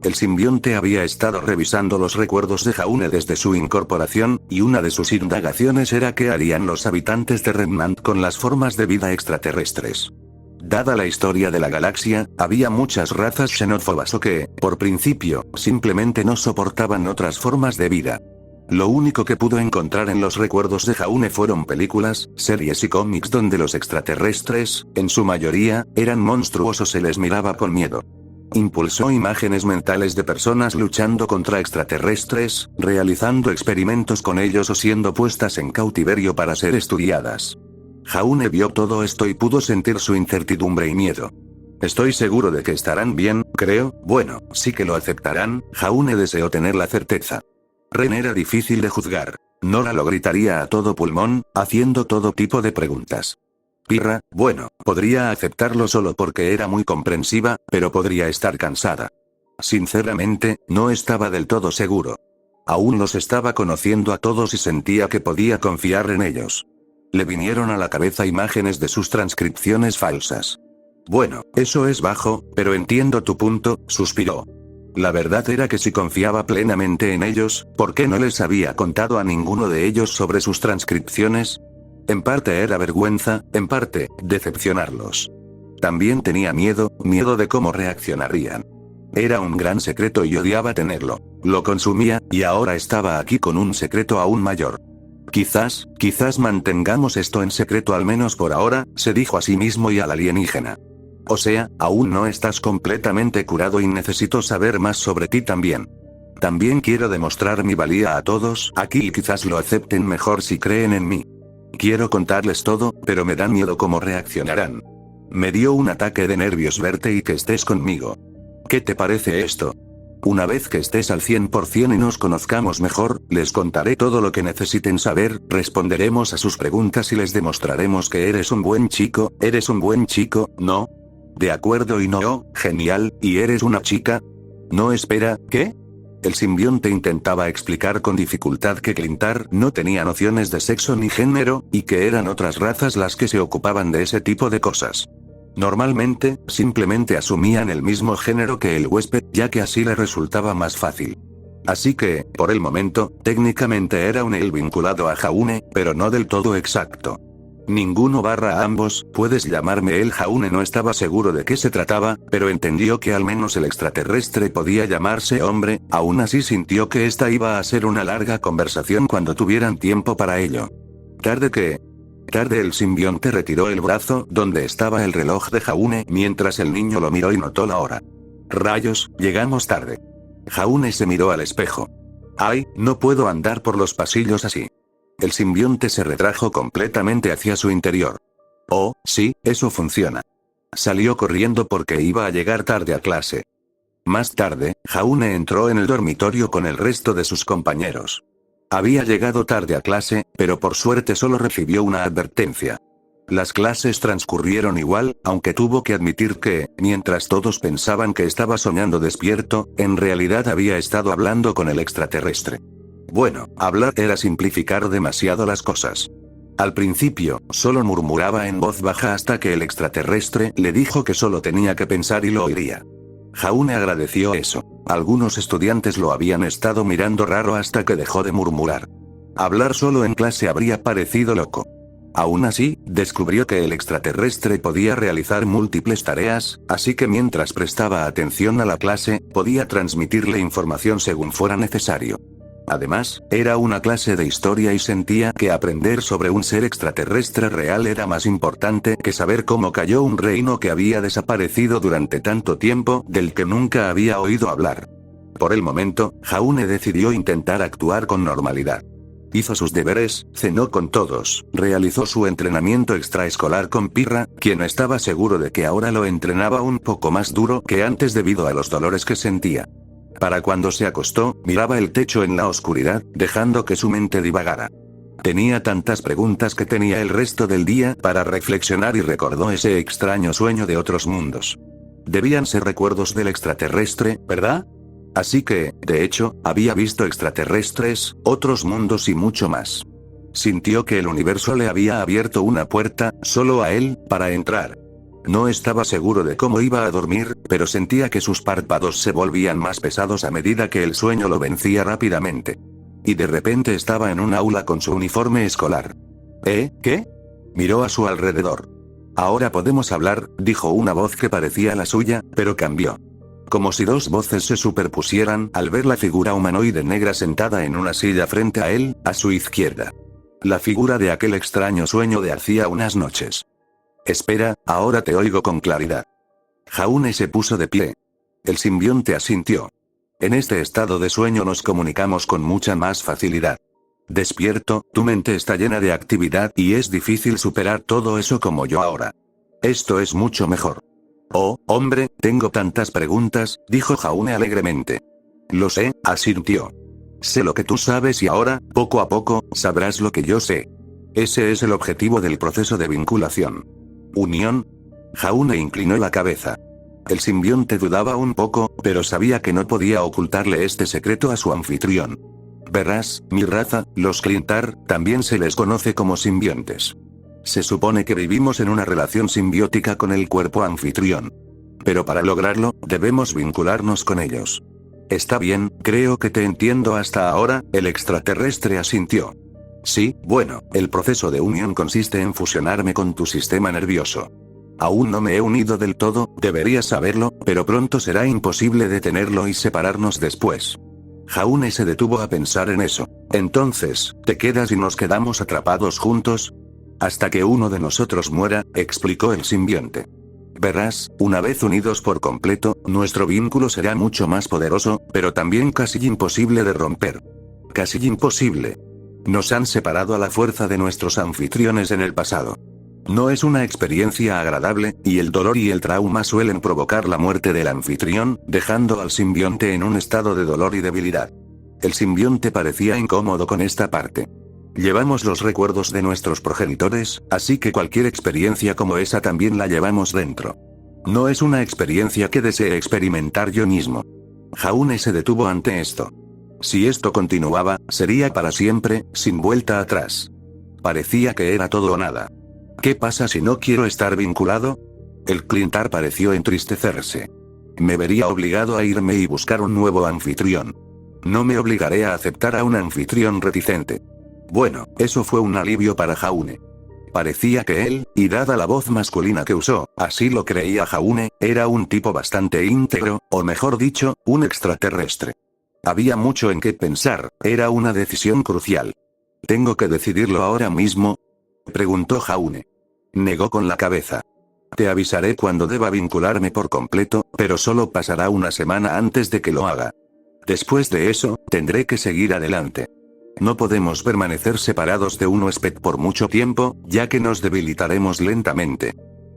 El simbionte había estado revisando los recuerdos de Jaune desde su incorporación, y una de sus indagaciones era qué harían los habitantes de Remnant con las formas de vida extraterrestres. Dada la historia de la galaxia, había muchas razas xenófobas o que, por principio, simplemente no soportaban otras formas de vida. Lo único que pudo encontrar en los recuerdos de Jaune fueron películas, series y cómics donde los extraterrestres, en su mayoría, eran monstruosos, se les miraba con miedo. Impulsó imágenes mentales de personas luchando contra extraterrestres, realizando experimentos con ellos o siendo puestas en cautiverio para ser estudiadas. Jaune vio todo esto y pudo sentir su incertidumbre y miedo. Estoy seguro de que estarán bien, creo, bueno, sí que lo aceptarán, Jaune deseó tener la certeza. Ren era difícil de juzgar. Nora lo gritaría a todo pulmón, haciendo todo tipo de preguntas. Pirra, bueno, podría aceptarlo solo porque era muy comprensiva, pero podría estar cansada. Sinceramente, no estaba del todo seguro. Aún los estaba conociendo a todos y sentía que podía confiar en ellos. Le vinieron a la cabeza imágenes de sus transcripciones falsas. Bueno, eso es bajo, pero entiendo tu punto, suspiró. La verdad era que si confiaba plenamente en ellos, ¿por qué no les había contado a ninguno de ellos sobre sus transcripciones? En parte era vergüenza, en parte, decepcionarlos. También tenía miedo de cómo reaccionarían. Era un gran secreto y odiaba tenerlo. Lo consumía, y ahora estaba aquí con un secreto aún mayor. Quizás mantengamos esto en secreto al menos por ahora, se dijo a sí mismo y al alienígena. O sea, aún no estás completamente curado y necesito saber más sobre ti también. También quiero demostrar mi valía a todos aquí y quizás lo acepten mejor si creen en mí. Quiero contarles todo, pero me da miedo cómo reaccionarán. Me dio un ataque de nervios verte y que estés conmigo. ¿Qué te parece esto? Una vez que estés al 100% y nos conozcamos mejor, les contaré todo lo que necesiten saber, responderemos a sus preguntas y les demostraremos que eres un buen chico, ¿no? De acuerdo y no, genial, ¿y eres una chica? No espera, ¿qué? El simbionte intentaba explicar con dificultad que Clintar no tenía nociones de sexo ni género, y que eran otras razas las que se ocupaban de ese tipo de cosas. Normalmente, simplemente asumían el mismo género que el huésped, ya que así le resultaba más fácil. Así que, por el momento, técnicamente era un él vinculado a Jaune, pero no del todo exacto. Ninguno / ambos, puedes llamarme él. Jaune no estaba seguro de qué se trataba, pero entendió que al menos el extraterrestre podía llamarse hombre, aún así sintió que esta iba a ser una larga conversación cuando tuvieran tiempo para ello. Tarde el simbionte retiró el brazo donde estaba el reloj de Jaune mientras el niño lo miró y notó la hora. Rayos, llegamos tarde. Jaune se miró al espejo. Ay, no puedo andar por los pasillos así. El simbionte se retrajo completamente hacia su interior. Oh, sí, eso funciona. Salió corriendo porque iba a llegar tarde a clase. Más tarde, Jaune entró en el dormitorio con el resto de sus compañeros. Había llegado tarde a clase, pero por suerte solo recibió una advertencia. Las clases transcurrieron igual, aunque tuvo que admitir que, mientras todos pensaban que estaba soñando despierto, en realidad había estado hablando con el extraterrestre. Bueno, hablar era simplificar demasiado las cosas. Al principio, solo murmuraba en voz baja hasta que el extraterrestre le dijo que solo tenía que pensar y lo oiría. Jaune agradeció eso. Algunos estudiantes lo habían estado mirando raro hasta que dejó de murmurar. Hablar solo en clase habría parecido loco. Aún así, descubrió que el extraterrestre podía realizar múltiples tareas, así que mientras prestaba atención a la clase, podía transmitirle información según fuera necesario. Además, era una clase de historia y sentía que aprender sobre un ser extraterrestre real era más importante que saber cómo cayó un reino que había desaparecido durante tanto tiempo, del que nunca había oído hablar. Por el momento, Jaune decidió intentar actuar con normalidad. Hizo sus deberes, cenó con todos, realizó su entrenamiento extraescolar con Pirra, quien estaba seguro de que ahora lo entrenaba un poco más duro que antes debido a los dolores que sentía. Para cuando se acostó, miraba el techo en la oscuridad, dejando que su mente divagara. Tenía tantas preguntas que tenía el resto del día para reflexionar y recordó ese extraño sueño de otros mundos. Debían ser recuerdos del extraterrestre, ¿verdad? Así que, de hecho, había visto extraterrestres, otros mundos y mucho más. Sintió que el universo le había abierto una puerta, solo a él, para entrar. No estaba seguro de cómo iba a dormir, pero sentía que sus párpados se volvían más pesados a medida que el sueño lo vencía rápidamente. Y de repente estaba en un aula con su uniforme escolar. ¿Qué? Miró a su alrededor. Ahora podemos hablar, dijo una voz que parecía la suya, pero cambió. Como si dos voces se superpusieran al ver la figura humanoide negra sentada en una silla frente a él, a su izquierda. La figura de aquel extraño sueño de hacía unas noches. Espera, ahora te oigo con claridad. Jaune se puso de pie. El simbionte asintió. En este estado de sueño nos comunicamos con mucha más facilidad. Despierto, tu mente está llena de actividad y es difícil superar todo eso como yo ahora. Esto es mucho mejor. Oh, hombre, tengo tantas preguntas, dijo Jaune alegremente. Lo sé, asintió. Sé lo que tú sabes y ahora, poco a poco, sabrás lo que yo sé. Ese es el objetivo del proceso de vinculación. ¿Unión? Jaune inclinó la cabeza. El simbionte dudaba un poco, pero sabía que no podía ocultarle este secreto a su anfitrión. Verás, mi raza, los Clintar, también se les conoce como simbiontes. Se supone que vivimos en una relación simbiótica con el cuerpo anfitrión. Pero para lograrlo, debemos vincularnos con ellos. Está bien, creo que te entiendo hasta ahora, el extraterrestre asintió. Sí, bueno, el proceso de unión consiste en fusionarme con tu sistema nervioso. Aún no me he unido del todo, deberías saberlo, pero pronto será imposible detenerlo y separarnos después. Jaune se detuvo a pensar en eso. Entonces, ¿te quedas y nos quedamos atrapados juntos? Hasta que uno de nosotros muera, explicó el simbionte. Verás, una vez unidos por completo, nuestro vínculo será mucho más poderoso, pero también casi imposible de romper. Casi imposible. Nos han separado a la fuerza de nuestros anfitriones en el pasado. No es una experiencia agradable, y el dolor y el trauma suelen provocar la muerte del anfitrión, dejando al simbionte en un estado de dolor y debilidad. El simbionte parecía incómodo con esta parte. Llevamos los recuerdos de nuestros progenitores, así que cualquier experiencia como esa también la llevamos dentro. No es una experiencia que desee experimentar yo mismo. Jaune se detuvo ante esto. Si esto continuaba, sería para siempre, sin vuelta atrás. Parecía que era todo o nada. ¿Qué pasa si no quiero estar vinculado? El Clintar pareció entristecerse. Me vería obligado a irme y buscar un nuevo anfitrión. No me obligaré a aceptar a un anfitrión reticente. Bueno, eso fue un alivio para Jaune. Parecía que él, y dada la voz masculina que usó, así lo creía Jaune, era un tipo bastante íntegro, o mejor dicho, un extraterrestre. Había mucho en qué pensar, era una decisión crucial. ¿Tengo que decidirlo ahora mismo?, preguntó Jaune. Negó con la cabeza. Te avisaré cuando deba vincularme por completo, pero solo pasará una semana antes de que lo haga. Después de eso, tendré que seguir adelante. No podemos permanecer separados de un huésped por mucho tiempo, ya que nos debilitaremos lentamente.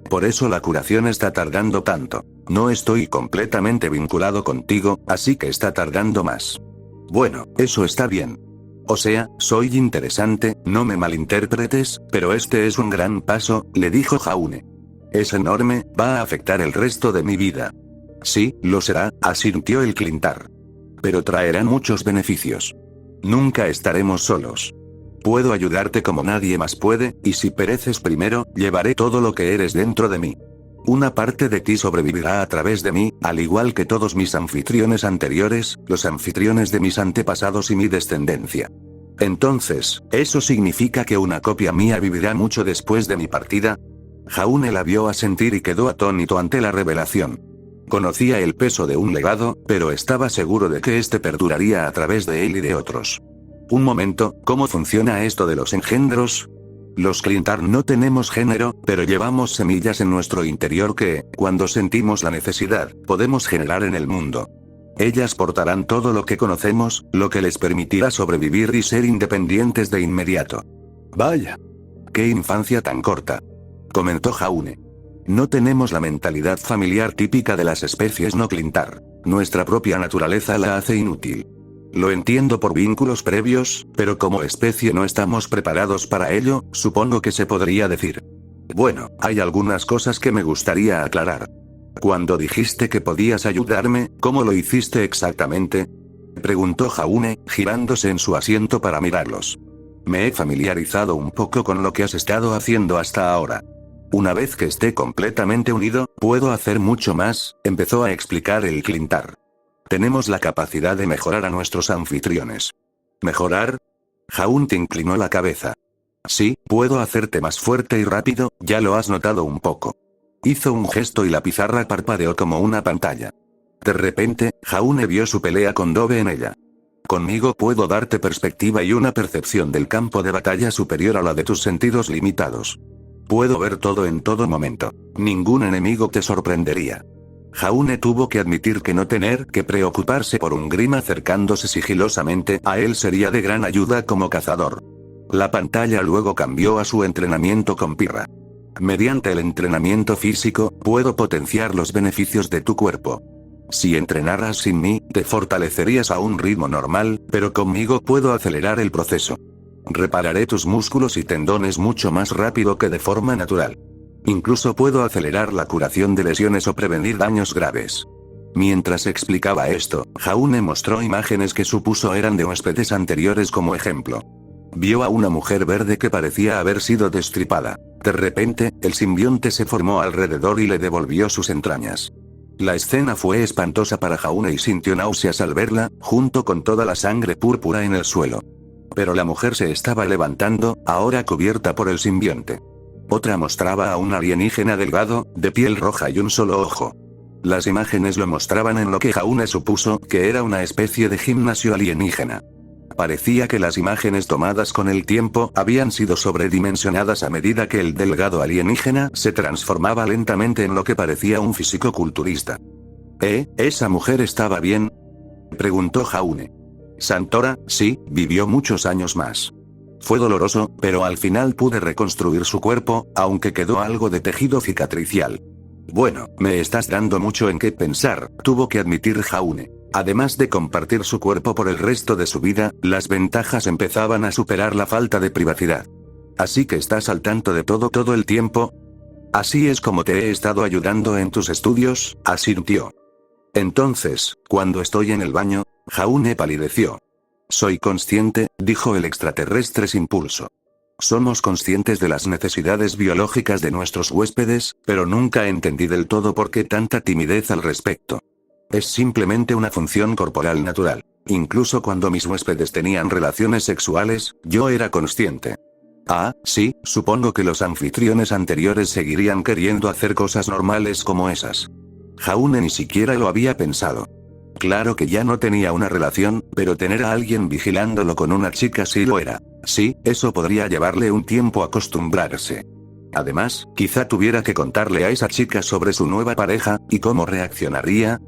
Por eso la curación está tardando tanto. No estoy completamente vinculado contigo, así que está tardando más. Bueno, eso está bien. O sea, soy interesante, no me malinterpretes, pero este es un gran paso, le dijo Jaune. Es enorme, va a afectar el resto de mi vida. Sí, lo será, asintió el Clintar. Pero traerán muchos beneficios. Nunca estaremos solos. Puedo ayudarte como nadie más puede, y si pereces primero, llevaré todo lo que eres dentro de mí. Una parte de ti sobrevivirá a través de mí, al igual que todos mis anfitriones anteriores, los anfitriones de mis antepasados y mi descendencia. Entonces, ¿eso significa que una copia mía vivirá mucho después de mi partida? Jaune la vio asentir y quedó atónito ante la revelación. Conocía el peso de un legado, pero estaba seguro de que este perduraría a través de él y de otros. Un momento, ¿cómo funciona esto de los engendros? Los Clintar no tenemos género, pero llevamos semillas en nuestro interior que, cuando sentimos la necesidad, podemos generar en el mundo. Ellas portarán todo lo que conocemos, lo que les permitirá sobrevivir y ser independientes de inmediato. Vaya. ¡Qué infancia tan corta!, comentó Jaune. No tenemos la mentalidad familiar típica de las especies no Clintar. Nuestra propia naturaleza la hace inútil. Lo entiendo por vínculos previos, pero como especie no estamos preparados para ello, supongo que se podría decir. Bueno, hay algunas cosas que me gustaría aclarar. Cuando dijiste que podías ayudarme, ¿cómo lo hiciste exactamente?, preguntó Jaune, girándose en su asiento para mirarlos. Me he familiarizado un poco con lo que has estado haciendo hasta ahora. Una vez que esté completamente unido, puedo hacer mucho más, empezó a explicar el Clintar. Tenemos la capacidad de mejorar a nuestros anfitriones. ¿Mejorar? Jaune inclinó la cabeza. Sí, puedo hacerte más fuerte y rápido, ya lo has notado un poco. Hizo un gesto y la pizarra parpadeó como una pantalla. De repente, Jaune vio su pelea con Dove en ella. Conmigo puedo darte perspectiva y una percepción del campo de batalla superior a la de tus sentidos limitados. Puedo ver todo en todo momento. Ningún enemigo te sorprendería. Jaune tuvo que admitir que no tener que preocuparse por un Grimm acercándose sigilosamente a él sería de gran ayuda como cazador. La pantalla luego cambió a su entrenamiento con Pirra. Mediante el entrenamiento físico, puedo potenciar los beneficios de tu cuerpo. Si entrenaras sin mí, te fortalecerías a un ritmo normal, pero conmigo puedo acelerar el proceso. Repararé tus músculos y tendones mucho más rápido que de forma natural. Incluso puedo acelerar la curación de lesiones o prevenir daños graves. Mientras explicaba esto, Jaune mostró imágenes que supuso eran de huéspedes anteriores como ejemplo. Vio a una mujer verde que parecía haber sido destripada. De repente, el simbionte se formó alrededor y le devolvió sus entrañas. La escena fue espantosa para Jaune y sintió náuseas al verla, junto con toda la sangre púrpura en el suelo. Pero la mujer se estaba levantando, ahora cubierta por el simbionte. Otra mostraba a un alienígena delgado, de piel roja y un solo ojo. Las imágenes lo mostraban en lo que Jaune supuso que era una especie de gimnasio alienígena. Parecía que las imágenes tomadas con el tiempo habían sido sobredimensionadas a medida que el delgado alienígena se transformaba lentamente en lo que parecía un fisicoculturista. ¿Esa mujer estaba bien?, preguntó Jaune. Santora, sí, vivió muchos años más. Fue doloroso, pero al final pude reconstruir su cuerpo, aunque quedó algo de tejido cicatricial. Bueno, me estás dando mucho en qué pensar, tuvo que admitir Jaune. Además de compartir su cuerpo por el resto de su vida, las ventajas empezaban a superar la falta de privacidad. Así que estás al tanto de todo el tiempo. Así es como te he estado ayudando en tus estudios, asintió. Entonces, cuando estoy en el baño, Jaune palideció. Soy consciente, dijo el extraterrestre sin pulso. Somos conscientes de las necesidades biológicas de nuestros huéspedes, pero nunca entendí del todo por qué tanta timidez al respecto. Es simplemente una función corporal natural. Incluso cuando mis huéspedes tenían relaciones sexuales, yo era consciente. Ah, sí, supongo que los anfitriones anteriores seguirían queriendo hacer cosas normales como esas. Jaune ni siquiera lo había pensado. Claro que ya no tenía una relación, pero tener a alguien vigilándolo con una chica sí lo era. Sí, eso podría llevarle un tiempo acostumbrarse. Además, quizá tuviera que contarle a esa chica sobre su nueva pareja, y cómo reaccionaría.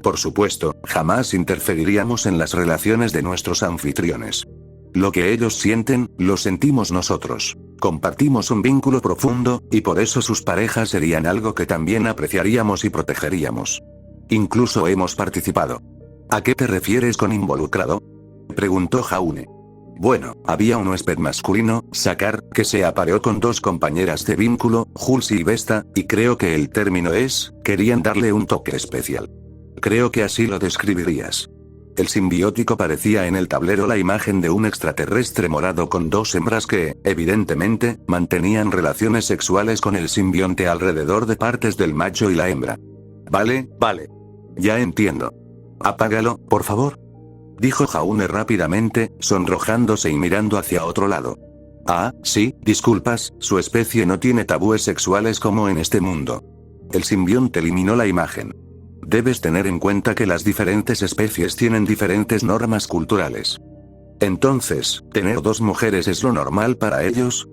Por supuesto, jamás interferiríamos en las relaciones de nuestros anfitriones. Lo que ellos sienten, lo sentimos nosotros. Compartimos un vínculo profundo, y por eso sus parejas serían algo que también apreciaríamos y protegeríamos. Incluso hemos participado. ¿A qué te refieres con involucrado?, preguntó Jaune. Bueno, había un huésped masculino, Sakar, que se apareó con dos compañeras de vínculo, Julsi y Vesta, y creo que el término es, querían darle un toque especial. Creo que así lo describirías. El simbiótico parecía en el tablero la imagen de un extraterrestre morado con dos hembras que, evidentemente, mantenían relaciones sexuales con el simbionte alrededor de partes del macho y la hembra. Vale. Ya entiendo. Apágalo, por favor, dijo Jaune rápidamente, sonrojándose y mirando hacia otro lado. Ah, sí, disculpas, su especie no tiene tabúes sexuales como en este mundo. El simbionte eliminó la imagen. Debes tener en cuenta que las diferentes especies tienen diferentes normas culturales. Entonces, ¿tener dos mujeres es lo normal para ellos?,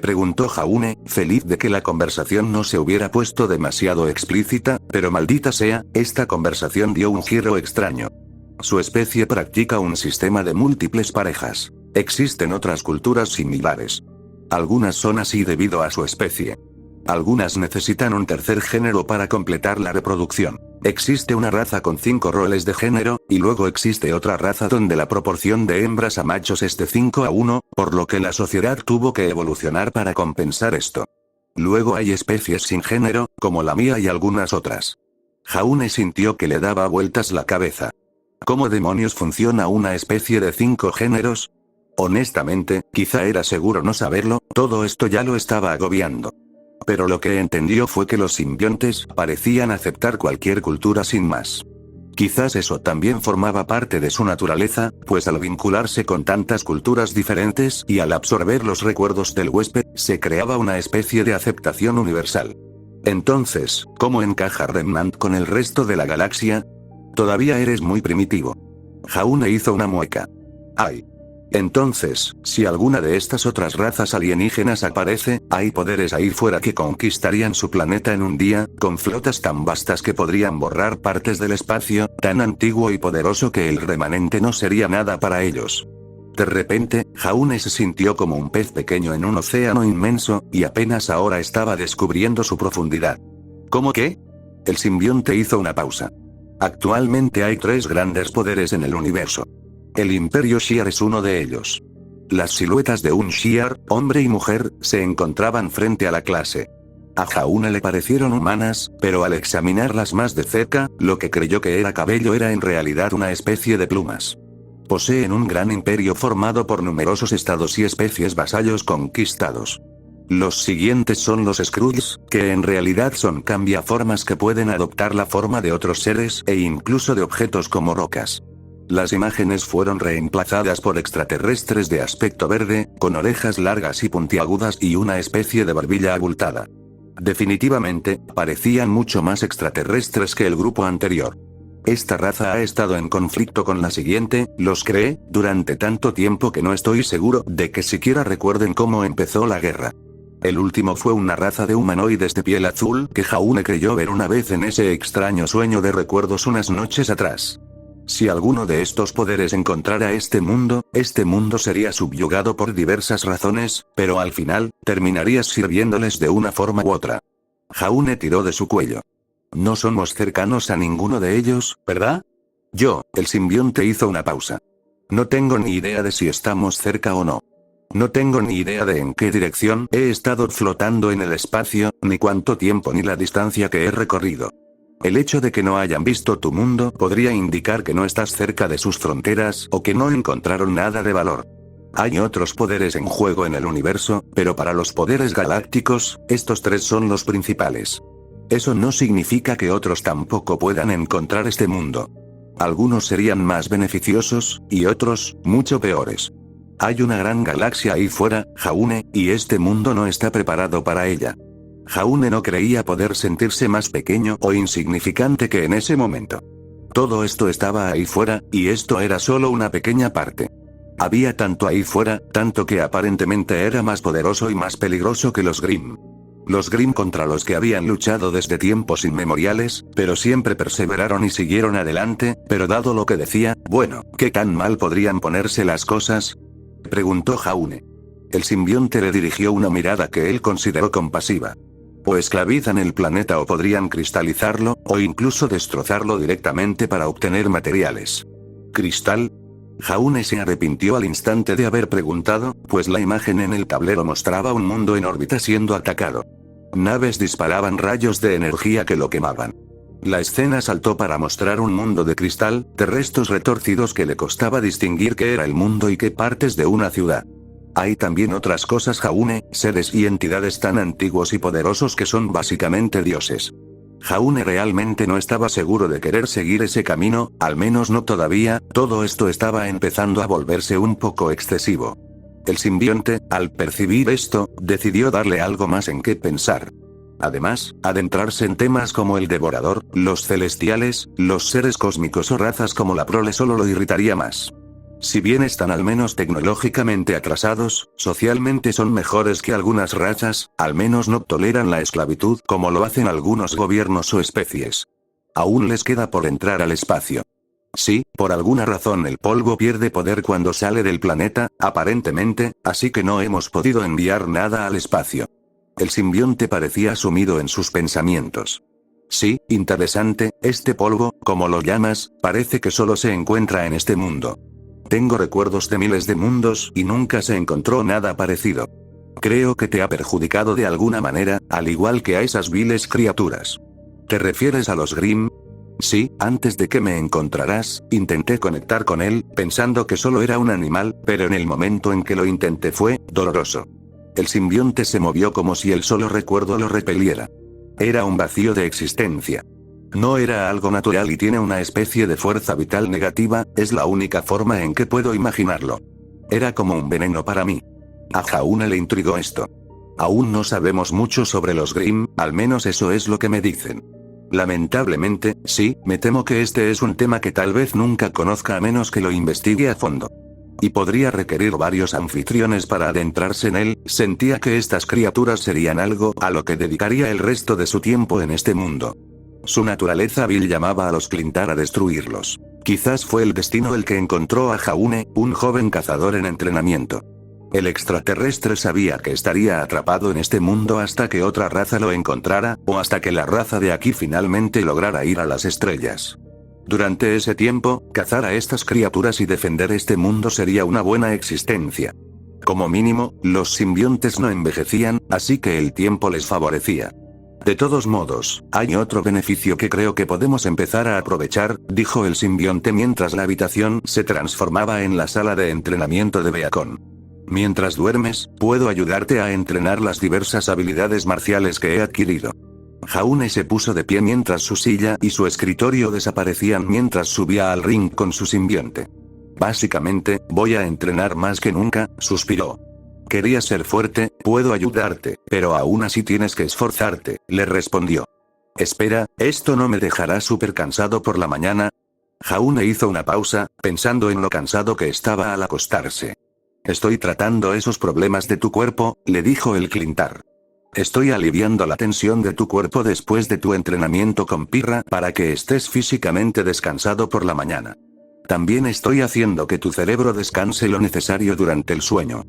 preguntó Jaune, feliz de que la conversación no se hubiera puesto demasiado explícita, pero maldita sea, esta conversación dio un giro extraño. Su especie practica un sistema de múltiples parejas. Existen otras culturas similares. Algunas son así debido a su especie. Algunas necesitan un tercer género para completar la reproducción. Existe una raza con 5 roles de género, y luego existe otra raza donde la proporción de hembras a machos es de 5-1, por lo que la sociedad tuvo que evolucionar para compensar esto. Luego hay especies sin género, como la mía y algunas otras. Jaune sintió que le daba vueltas la cabeza. ¿Cómo demonios funciona una especie de 5 géneros? Honestamente, quizá era seguro no saberlo, todo esto ya lo estaba agobiando. Pero lo que entendió fue que los simbiontes parecían aceptar cualquier cultura sin más. Quizás eso también formaba parte de su naturaleza, pues al vincularse con tantas culturas diferentes y al absorber los recuerdos del huésped, se creaba una especie de aceptación universal. Entonces, ¿cómo encaja Remnant con el resto de la galaxia? Todavía eres muy primitivo. Jaune hizo una mueca. Ay. Entonces, si alguna de estas otras razas alienígenas aparece, hay poderes ahí fuera que conquistarían su planeta en un día, con flotas tan vastas que podrían borrar partes del espacio, tan antiguo y poderoso que el remanente no sería nada para ellos. De repente, Jaune se sintió como un pez pequeño en un océano inmenso, y apenas ahora estaba descubriendo su profundidad. ¿Cómo qué? El simbionte hizo una pausa. Actualmente hay 3 grandes poderes en el universo. El Imperio Shi'ar es uno de ellos. Las siluetas de un Shi'ar, hombre y mujer, se encontraban frente a la clase. A Jaune le parecieron humanas, pero al examinarlas más de cerca, lo que creyó que era cabello era en realidad una especie de plumas. Poseen un gran imperio formado por numerosos estados y especies vasallos conquistados. Los siguientes son los Skrulls, que en realidad son cambiaformas que pueden adoptar la forma de otros seres e incluso de objetos como rocas. Las imágenes fueron reemplazadas por extraterrestres de aspecto verde, con orejas largas y puntiagudas y una especie de barbilla abultada. Definitivamente, parecían mucho más extraterrestres que el grupo anterior. Esta raza ha estado en conflicto con la siguiente, los Kree, durante tanto tiempo que no estoy seguro de que siquiera recuerden cómo empezó la guerra. El último fue una raza de humanoides de piel azul que Jaune creyó ver una vez en ese extraño sueño de recuerdos unas noches atrás. Si alguno de estos poderes encontrara este mundo sería subyugado por diversas razones, pero al final, terminarías sirviéndoles de una forma u otra. Jaune tiró de su cuello. No somos cercanos a ninguno de ellos, ¿verdad? El simbionte hizo una pausa. No tengo ni idea de si estamos cerca o no. No tengo ni idea de en qué dirección he estado flotando en el espacio, ni cuánto tiempo ni la distancia que he recorrido. El hecho de que no hayan visto tu mundo podría indicar que no estás cerca de sus fronteras o que no encontraron nada de valor. Hay otros poderes en juego en el universo, pero para los poderes galácticos, estos 3 son los principales. Eso no significa que otros tampoco puedan encontrar este mundo. Algunos serían más beneficiosos, y otros, mucho peores. Hay una gran galaxia ahí fuera, Jaune, y este mundo no está preparado para ella. Jaune no creía poder sentirse más pequeño o insignificante que en ese momento. Todo esto estaba ahí fuera, y esto era solo una pequeña parte. Había tanto ahí fuera, tanto que aparentemente era más poderoso y más peligroso que los Grimm. Los Grimm contra los que habían luchado desde tiempos inmemoriales, pero siempre perseveraron y siguieron adelante, pero dado lo que decía, bueno, ¿qué tan mal podrían ponerse las cosas? Preguntó Jaune. El simbionte le dirigió una mirada que él consideró compasiva. O esclavizan el planeta o podrían cristalizarlo, o incluso destrozarlo directamente para obtener materiales. ¿Cristal? Jaune se arrepintió al instante de haber preguntado, pues la imagen en el tablero mostraba un mundo en órbita siendo atacado. Naves disparaban rayos de energía que lo quemaban. La escena saltó para mostrar un mundo de cristal, de restos retorcidos que le costaba distinguir qué era el mundo y qué partes de una ciudad. Hay también otras cosas, Jaune, seres y entidades tan antiguos y poderosos que son básicamente dioses. Jaune realmente no estaba seguro de querer seguir ese camino, al menos no todavía, todo esto estaba empezando a volverse un poco excesivo. El simbionte, al percibir esto, decidió darle algo más en qué pensar. Además, adentrarse en temas como el devorador, los celestiales, los seres cósmicos o razas como la prole solo lo irritaría más. Si bien están al menos tecnológicamente atrasados, socialmente son mejores que algunas razas, al menos no toleran la esclavitud como lo hacen algunos gobiernos o especies. Aún les queda por entrar al espacio. Sí, por alguna razón el polvo pierde poder cuando sale del planeta, aparentemente, así que no hemos podido enviar nada al espacio. El simbionte parecía sumido en sus pensamientos. Sí, interesante, este polvo, como lo llamas, parece que solo se encuentra en este mundo. Tengo recuerdos de miles de mundos y nunca se encontró nada parecido. Creo que te ha perjudicado de alguna manera, al igual que a esas viles criaturas. ¿Te refieres a los Grimm? Sí, antes de que me encontraras, intenté conectar con él, pensando que solo era un animal, pero en el momento en que lo intenté fue doloroso. El simbionte se movió como si el solo recuerdo lo repeliera. Era un vacío de existencia. No era algo natural y tiene una especie de fuerza vital negativa, es la única forma en que puedo imaginarlo. Era como un veneno para mí. A Jaune le intrigó esto. Aún no sabemos mucho sobre los Grimm, al menos eso es lo que me dicen. Lamentablemente, sí, me temo que este es un tema que tal vez nunca conozca a menos que lo investigue a fondo. y podría requerir varios anfitriones para adentrarse en él. Sentía que estas criaturas serían algo a lo que dedicaría el resto de su tiempo en este mundo. Su naturaleza vil llamaba a los Clintar a destruirlos. Quizás fue el destino el que encontró a Jaune, un joven cazador en entrenamiento. El extraterrestre sabía que estaría atrapado en este mundo hasta que otra raza lo encontrara, o hasta que la raza de aquí finalmente lograra ir a las estrellas. Durante ese tiempo, cazar a estas criaturas y defender este mundo sería una buena existencia. Como mínimo, los simbiontes no envejecían, así que el tiempo les favorecía. De todos modos, hay otro beneficio que creo que podemos empezar a aprovechar, dijo el simbionte mientras la habitación se transformaba en la sala de entrenamiento de Beacon. Mientras duermes, puedo ayudarte a entrenar las diversas habilidades marciales que he adquirido. Jaune se puso de pie mientras su silla y su escritorio desaparecían mientras subía al ring con su simbionte. Básicamente, voy a entrenar más que nunca, suspiró. Querías ser fuerte, puedo ayudarte, pero aún así tienes que esforzarte, le respondió. Espera, ¿esto no me dejará súper cansado por la mañana? Jaune hizo una pausa, pensando en lo cansado que estaba al acostarse. Estoy tratando esos problemas de tu cuerpo, le dijo el Clintar. Estoy aliviando la tensión de tu cuerpo después de tu entrenamiento con Pirra para que estés físicamente descansado por la mañana. También estoy haciendo que tu cerebro descanse lo necesario durante el sueño.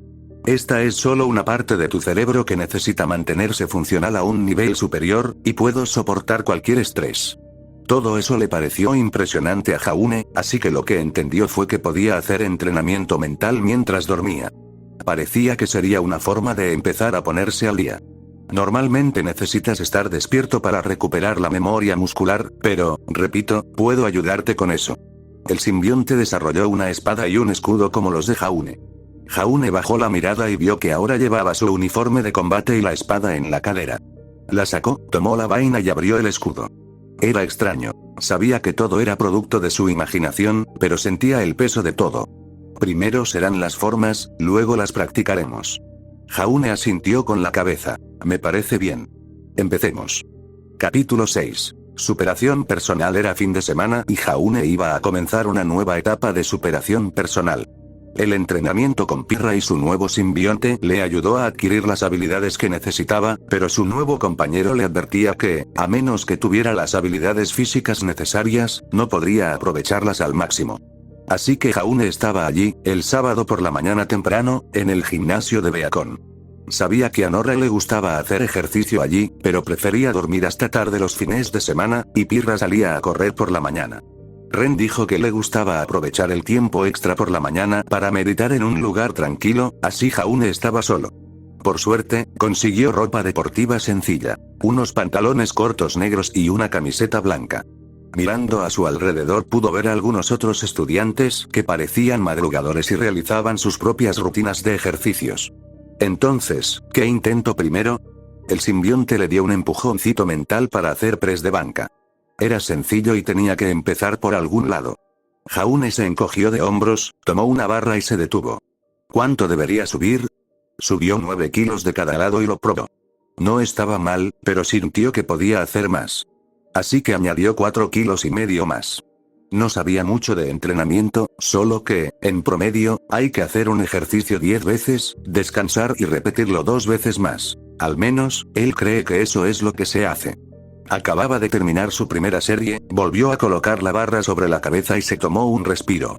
Esta es solo una parte de tu cerebro que necesita mantenerse funcional a un nivel superior, y puedo soportar cualquier estrés. Todo eso le pareció impresionante a Jaune, así que lo que entendió fue que podía hacer entrenamiento mental mientras dormía. Parecía que sería una forma de empezar a ponerse al día. Normalmente necesitas estar despierto para recuperar la memoria muscular, pero, repito, puedo ayudarte con eso. El simbionte desarrolló una espada y un escudo como los de Jaune. Jaune bajó la mirada y vio que ahora llevaba su uniforme de combate y la espada en la cadera. La sacó, tomó la vaina y abrió el escudo. Era extraño. Sabía que todo era producto de su imaginación, pero sentía el peso de todo. Primero serán las formas, luego las practicaremos. Jaune asintió con la cabeza. Me parece bien. Empecemos. Capítulo 6. Superación personal. Era fin de semana y Jaune iba a comenzar una nueva etapa de superación personal. El entrenamiento con Pirra y su nuevo simbionte le ayudó a adquirir las habilidades que necesitaba, pero su nuevo compañero le advertía que, a menos que tuviera las habilidades físicas necesarias, no podría aprovecharlas al máximo. Así que Jaune estaba allí, el sábado por la mañana temprano, en el gimnasio de Beacon. Sabía que a Nora le gustaba hacer ejercicio allí, pero prefería dormir hasta tarde los fines de semana, y Pirra salía a correr por la mañana. Ren dijo que le gustaba aprovechar el tiempo extra por la mañana para meditar en un lugar tranquilo, así Jaune estaba solo. Por suerte, consiguió ropa deportiva sencilla, unos pantalones cortos negros y una camiseta blanca. Mirando a su alrededor pudo ver a algunos otros estudiantes que parecían madrugadores y realizaban sus propias rutinas de ejercicios. Entonces, ¿qué intento primero? El simbionte le dio un empujoncito mental para hacer press de banca. Era sencillo y tenía que empezar por algún lado. Jaune se encogió de hombros, tomó una barra y se detuvo. ¿Cuánto debería subir? Subió 9 kilos de cada lado y lo probó. No estaba mal, pero sintió que podía hacer más. Así que añadió 4,5 kilos más. No sabía mucho de entrenamiento, solo que, en promedio, hay que hacer un ejercicio 10 veces, descansar y repetirlo 2 veces más. Al menos, él cree que eso es lo que se hace. Acababa de terminar su primera serie, volvió a colocar la barra sobre la cabeza y se tomó un respiro.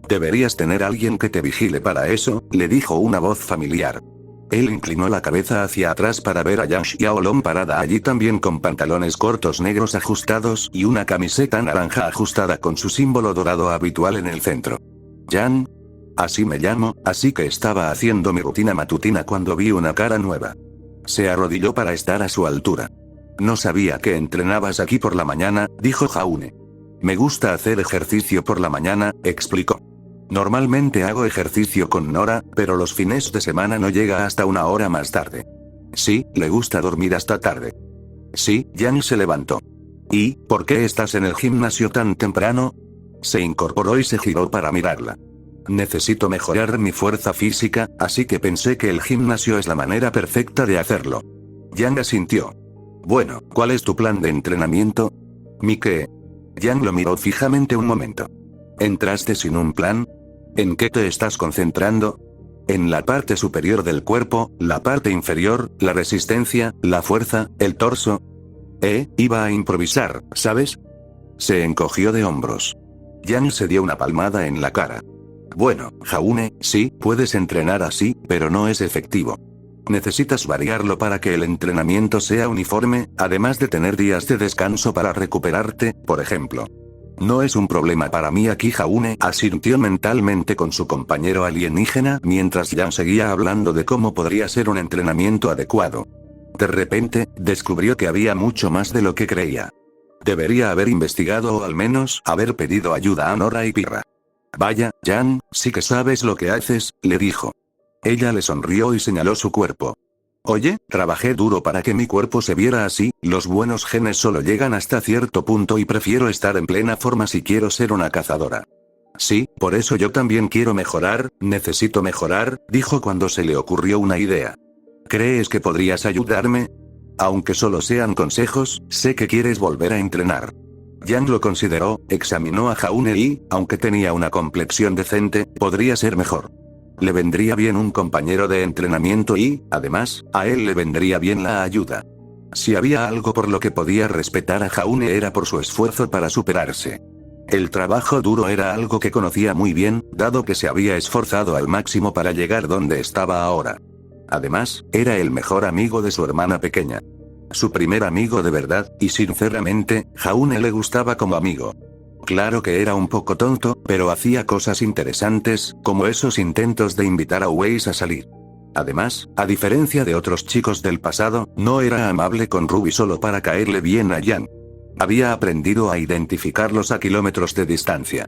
Deberías tener alguien que te vigile para eso, le dijo una voz familiar. Él inclinó la cabeza hacia atrás para ver a Yang Xiaolong parada allí también con pantalones cortos negros ajustados y una camiseta naranja ajustada con su símbolo dorado habitual en el centro. Yang. Así me llamo, así que estaba haciendo mi rutina matutina cuando vi una cara nueva. Se arrodilló para estar a su altura. No sabía que entrenabas aquí por la mañana, dijo Jaune. Me gusta hacer ejercicio por la mañana, explicó. Normalmente hago ejercicio con Nora, pero los fines de semana no llega hasta una hora más tarde. Sí, le gusta dormir hasta tarde. Sí, Yang se levantó. ¿Y, por qué estás en el gimnasio tan temprano? Se incorporó y se giró para mirarla. Necesito mejorar mi fuerza física, así que pensé que el gimnasio es la manera perfecta de hacerlo. Yang asintió. Bueno, ¿cuál es tu plan de entrenamiento? ¿Mi qué? Yang lo miró fijamente un momento. ¿Entraste sin un plan? ¿En qué te estás concentrando? ¿En la parte superior del cuerpo, la parte inferior, la resistencia, la fuerza, el torso? Iba a improvisar, ¿sabes? Se encogió de hombros. Yang se dio una palmada en la cara. Bueno, Jaune, sí, puedes entrenar así, pero no es efectivo. Necesitas variarlo para que el entrenamiento sea uniforme, además de tener días de descanso para recuperarte, por ejemplo. No es un problema para mí aquí. Jaune asintió mentalmente con su compañero alienígena mientras Yang seguía hablando de cómo podría ser un entrenamiento adecuado. De repente, descubrió que había mucho más de lo que creía. Debería haber investigado o al menos haber pedido ayuda a Nora y Pirra. Vaya, Yang, sí que sabes lo que haces, le dijo. Ella le sonrió y señaló su cuerpo. Oye, trabajé duro para que mi cuerpo se viera así, los buenos genes solo llegan hasta cierto punto y prefiero estar en plena forma si quiero ser una cazadora. Sí, por eso yo también quiero mejorar, necesito mejorar, dijo cuando se le ocurrió una idea. ¿Crees que podrías ayudarme? Aunque solo sean consejos, sé que quieres volver a entrenar. Yang lo consideró, examinó a Jaune y, aunque tenía una complexión decente, podría ser mejor. Le vendría bien un compañero de entrenamiento y, además, a él le vendría bien la ayuda. Si había algo por lo que podía respetar a Jaune era por su esfuerzo para superarse. El trabajo duro era algo que conocía muy bien, dado que se había esforzado al máximo para llegar donde estaba ahora. Además, era el mejor amigo de su hermana pequeña. Su primer amigo de verdad, y sinceramente, Jaune le gustaba como amigo. Claro que era un poco tonto, pero hacía cosas interesantes, como esos intentos de invitar a Weiss a salir. Además, a diferencia de otros chicos del pasado, no era amable con Ruby solo para caerle bien a Yang. Había aprendido a identificarlos a kilómetros de distancia.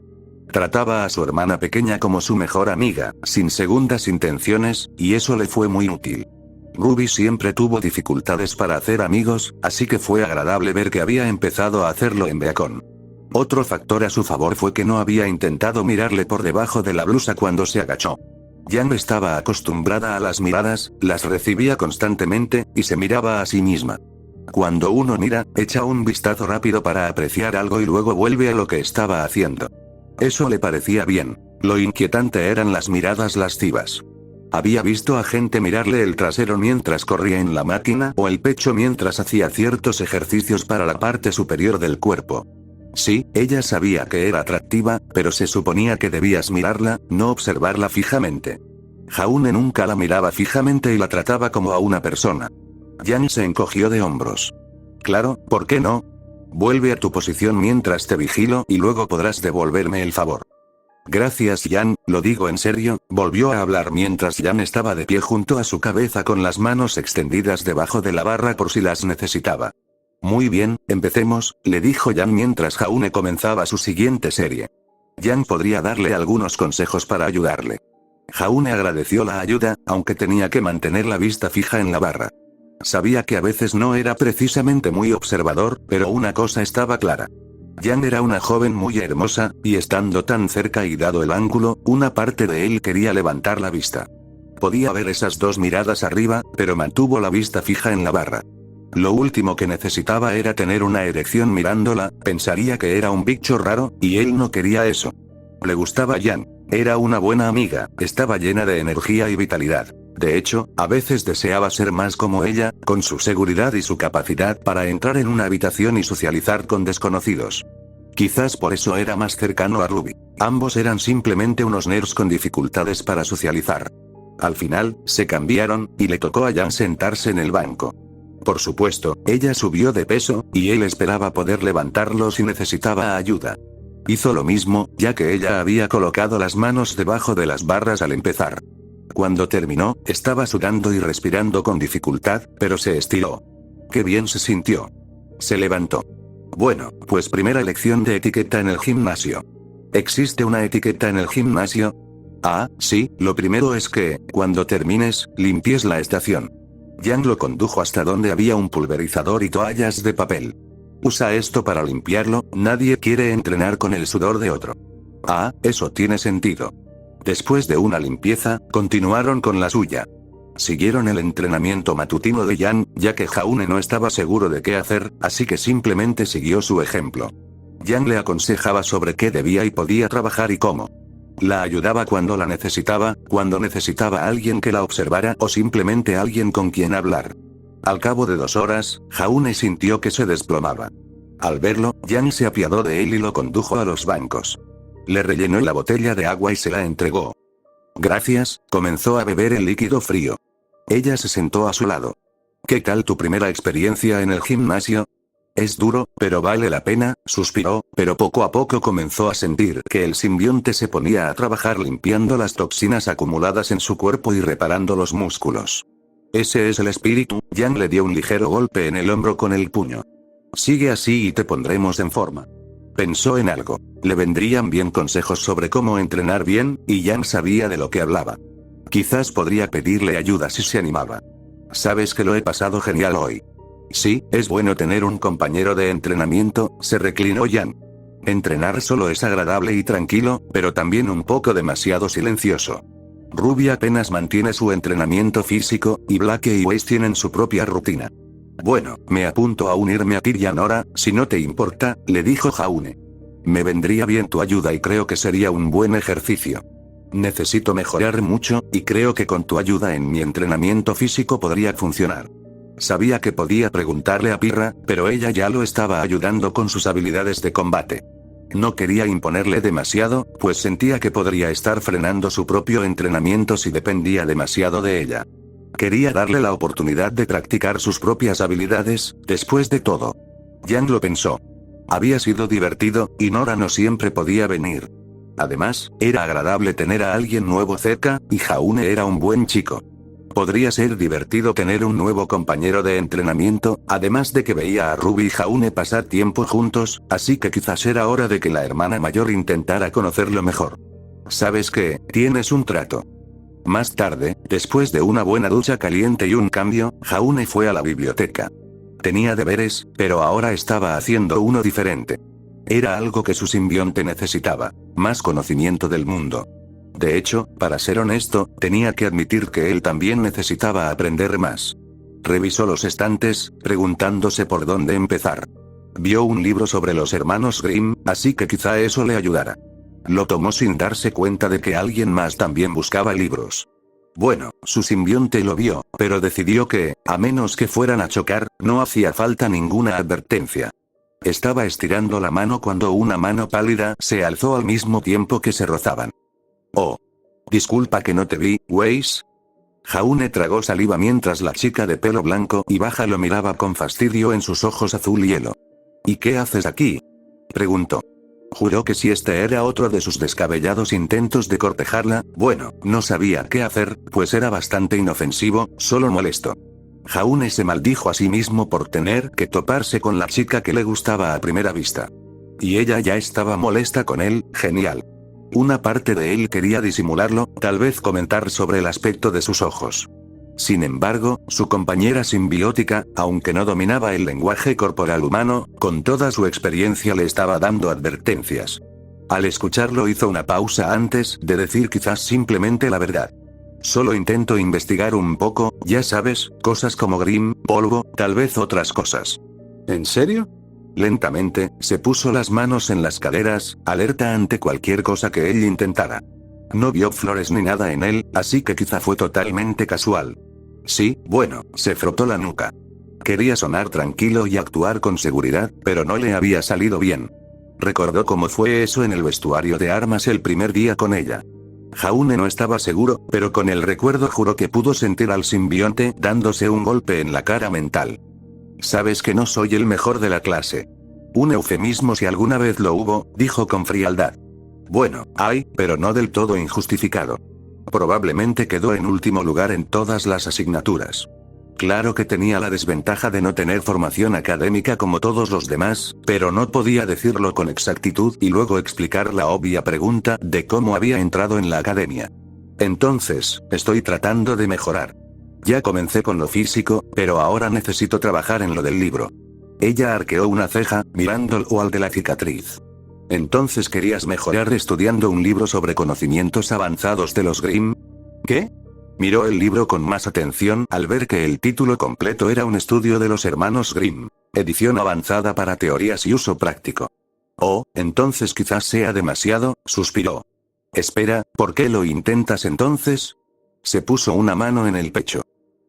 Trataba a su hermana pequeña como su mejor amiga, sin segundas intenciones, y eso le fue muy útil. Ruby siempre tuvo dificultades para hacer amigos, así que fue agradable ver que había empezado a hacerlo en Beacon. Otro factor a su favor fue que no había intentado mirarle por debajo de la blusa cuando se agachó. Yang estaba acostumbrada a las miradas, las recibía constantemente, y se miraba a sí misma. Cuando uno mira, echa un vistazo rápido para apreciar algo y luego vuelve a lo que estaba haciendo. Eso le parecía bien. Lo inquietante eran las miradas lascivas. Había visto a gente mirarle el trasero mientras corría en la máquina o el pecho mientras hacía ciertos ejercicios para la parte superior del cuerpo. Sí, ella sabía que era atractiva, pero se suponía que debías mirarla, no observarla fijamente. Jaune nunca la miraba fijamente y la trataba como a una persona. Yang se encogió de hombros. Claro, ¿por qué no? Vuelve a tu posición mientras te vigilo y luego podrás devolverme el favor. Gracias Yang, lo digo en serio, volvió a hablar mientras Yang estaba de pie junto a su cabeza con las manos extendidas debajo de la barra por si las necesitaba. Muy bien, empecemos, le dijo Yang mientras Jaune comenzaba su siguiente serie. Yang podría darle algunos consejos para ayudarle. Jaune agradeció la ayuda, aunque tenía que mantener la vista fija en la barra. Sabía que a veces no era precisamente muy observador, pero una cosa estaba clara. Yang era una joven muy hermosa, y estando tan cerca y dado el ángulo, una parte de él quería levantar la vista. Podía ver esas dos miradas arriba, pero mantuvo la vista fija en la barra. Lo último que necesitaba era tener una erección mirándola, pensaría que era un bicho raro, y él no quería eso. Le gustaba Yang. Era una buena amiga, estaba llena de energía y vitalidad. De hecho, a veces deseaba ser más como ella, con su seguridad y su capacidad para entrar en una habitación y socializar con desconocidos. Quizás por eso era más cercano a Ruby. Ambos eran simplemente unos nerds con dificultades para socializar. Al final, se cambiaron, y le tocó a Yang sentarse en el banco. Por supuesto, ella subió de peso, y él esperaba poder levantarlo si necesitaba ayuda. Hizo lo mismo, ya que ella había colocado las manos debajo de las barras al empezar. Cuando terminó, estaba sudando y respirando con dificultad, pero se estiró. Qué bien se sintió. Se levantó. Bueno, pues primera lección de etiqueta en el gimnasio. ¿Existe una etiqueta en el gimnasio? Ah, sí, lo primero es que, cuando termines, limpies la estación. Yang lo condujo hasta donde había un pulverizador y toallas de papel. Usa esto para limpiarlo, nadie quiere entrenar con el sudor de otro. Ah, eso tiene sentido. Después de una limpieza, continuaron con la suya. Siguieron el entrenamiento matutino de Yang, ya que Jaune no estaba seguro de qué hacer, así que simplemente siguió su ejemplo. Yang le aconsejaba sobre qué debía y podía trabajar y cómo. La ayudaba cuando la necesitaba, cuando necesitaba a alguien que la observara o simplemente alguien con quien hablar. Al cabo de 2 horas, Jaune sintió que se desplomaba. Al verlo, Yang se apiadó de él y lo condujo a los bancos. Le rellenó la botella de agua y se la entregó. Gracias, comenzó a beber el líquido frío. Ella se sentó a su lado. ¿Qué tal tu primera experiencia en el gimnasio? Es duro, pero vale la pena, suspiró, pero poco a poco comenzó a sentir que el simbionte se ponía a trabajar limpiando las toxinas acumuladas en su cuerpo y reparando los músculos. Ese es el espíritu. Yang le dio un ligero golpe en el hombro con el puño. Sigue así y te pondremos en forma. Pensó en algo. Le vendrían bien consejos sobre cómo entrenar bien, y Yang sabía de lo que hablaba. Quizás podría pedirle ayuda si se animaba. Sabes que lo he pasado genial hoy. Sí, es bueno tener un compañero de entrenamiento, se reclinó Yang. Entrenar solo es agradable y tranquilo, pero también un poco demasiado silencioso. Ruby apenas mantiene su entrenamiento físico, y Blake y Weiss tienen su propia rutina. Bueno, me apunto a unirme a Tyr y a Nora, si no te importa, le dijo Jaune. Me vendría bien tu ayuda y creo que sería un buen ejercicio. Necesito mejorar mucho, y creo que con tu ayuda en mi entrenamiento físico podría funcionar. Sabía que podía preguntarle a Pirra, pero ella ya lo estaba ayudando con sus habilidades de combate. No quería imponerle demasiado, pues sentía que podría estar frenando su propio entrenamiento si dependía demasiado de ella. Quería darle la oportunidad de practicar sus propias habilidades, después de todo. Yang lo pensó. Había sido divertido, y Nora no siempre podía venir. Además, era agradable tener a alguien nuevo cerca, y Jaune era un buen chico. Podría ser divertido tener un nuevo compañero de entrenamiento, además de que veía a Ruby y Jaune pasar tiempo juntos, así que quizás era hora de que la hermana mayor intentara conocerlo mejor. ¿Sabes qué? Tienes un trato. Más tarde, después de una buena ducha caliente y un cambio, Jaune fue a la biblioteca. Tenía deberes, pero ahora estaba haciendo uno diferente. Era algo que su simbionte necesitaba, más conocimiento del mundo. De hecho, para ser honesto, tenía que admitir que él también necesitaba aprender más. Revisó los estantes, preguntándose por dónde empezar. Vio un libro sobre los hermanos Grimm, así que quizá eso le ayudara. Lo tomó sin darse cuenta de que alguien más también buscaba libros. Bueno, su simbionte lo vio, pero decidió que, a menos que fueran a chocar, no hacía falta ninguna advertencia. Estaba estirando la mano cuando una mano pálida se alzó al mismo tiempo que se rozaban. Oh. Disculpa que no te vi, Weiss. Jaune tragó saliva mientras la chica de pelo blanco y baja lo miraba con fastidio en sus ojos azul hielo. ¿Y qué haces aquí? Preguntó. Juró que si este era otro de sus descabellados intentos de cortejarla, bueno, no sabía qué hacer, pues era bastante inofensivo, solo molesto. Jaune se maldijo a sí mismo por tener que toparse con la chica que le gustaba a primera vista. Y ella ya estaba molesta con él, genial. Una parte de él quería disimularlo, tal vez comentar sobre el aspecto de sus ojos. Sin embargo, su compañera simbiótica, aunque no dominaba el lenguaje corporal humano, con toda su experiencia le estaba dando advertencias. Al escucharlo hizo una pausa antes de decir quizás simplemente la verdad. Solo intento investigar un poco, ya sabes, cosas como Grimm, polvo, tal vez otras cosas. ¿En serio? Lentamente, se puso las manos en las caderas, alerta ante cualquier cosa que él intentara. No vio flores ni nada en él, así que quizá fue totalmente casual. Sí, bueno, se frotó la nuca. Quería sonar tranquilo y actuar con seguridad, pero no le había salido bien. Recordó cómo fue eso en el vestuario de armas el primer día con ella. Jaune no estaba seguro, pero con el recuerdo juró que pudo sentir al simbionte dándose un golpe en la cara mental. Sabes que no soy el mejor de la clase. Un eufemismo si alguna vez lo hubo, dijo con frialdad. Bueno, hay, pero no del todo injustificado. Probablemente quedó en último lugar en todas las asignaturas. Claro que tenía la desventaja de no tener formación académica como todos los demás, pero no podía decirlo con exactitud y luego explicar la obvia pregunta de cómo había entrado en la academia. Entonces, estoy tratando de mejorar. Ya comencé con lo físico, pero ahora necesito trabajar en lo del libro. Ella arqueó una ceja, mirándolo al de la cicatriz. ¿Entonces querías mejorar estudiando un libro sobre conocimientos avanzados de los Grimm? ¿Qué? Miró el libro con más atención al ver que el título completo era un estudio de los hermanos Grimm, edición avanzada para teorías y uso práctico. Oh, entonces quizás sea demasiado, suspiró. Espera, ¿por qué lo intentas entonces? Se puso una mano en el pecho.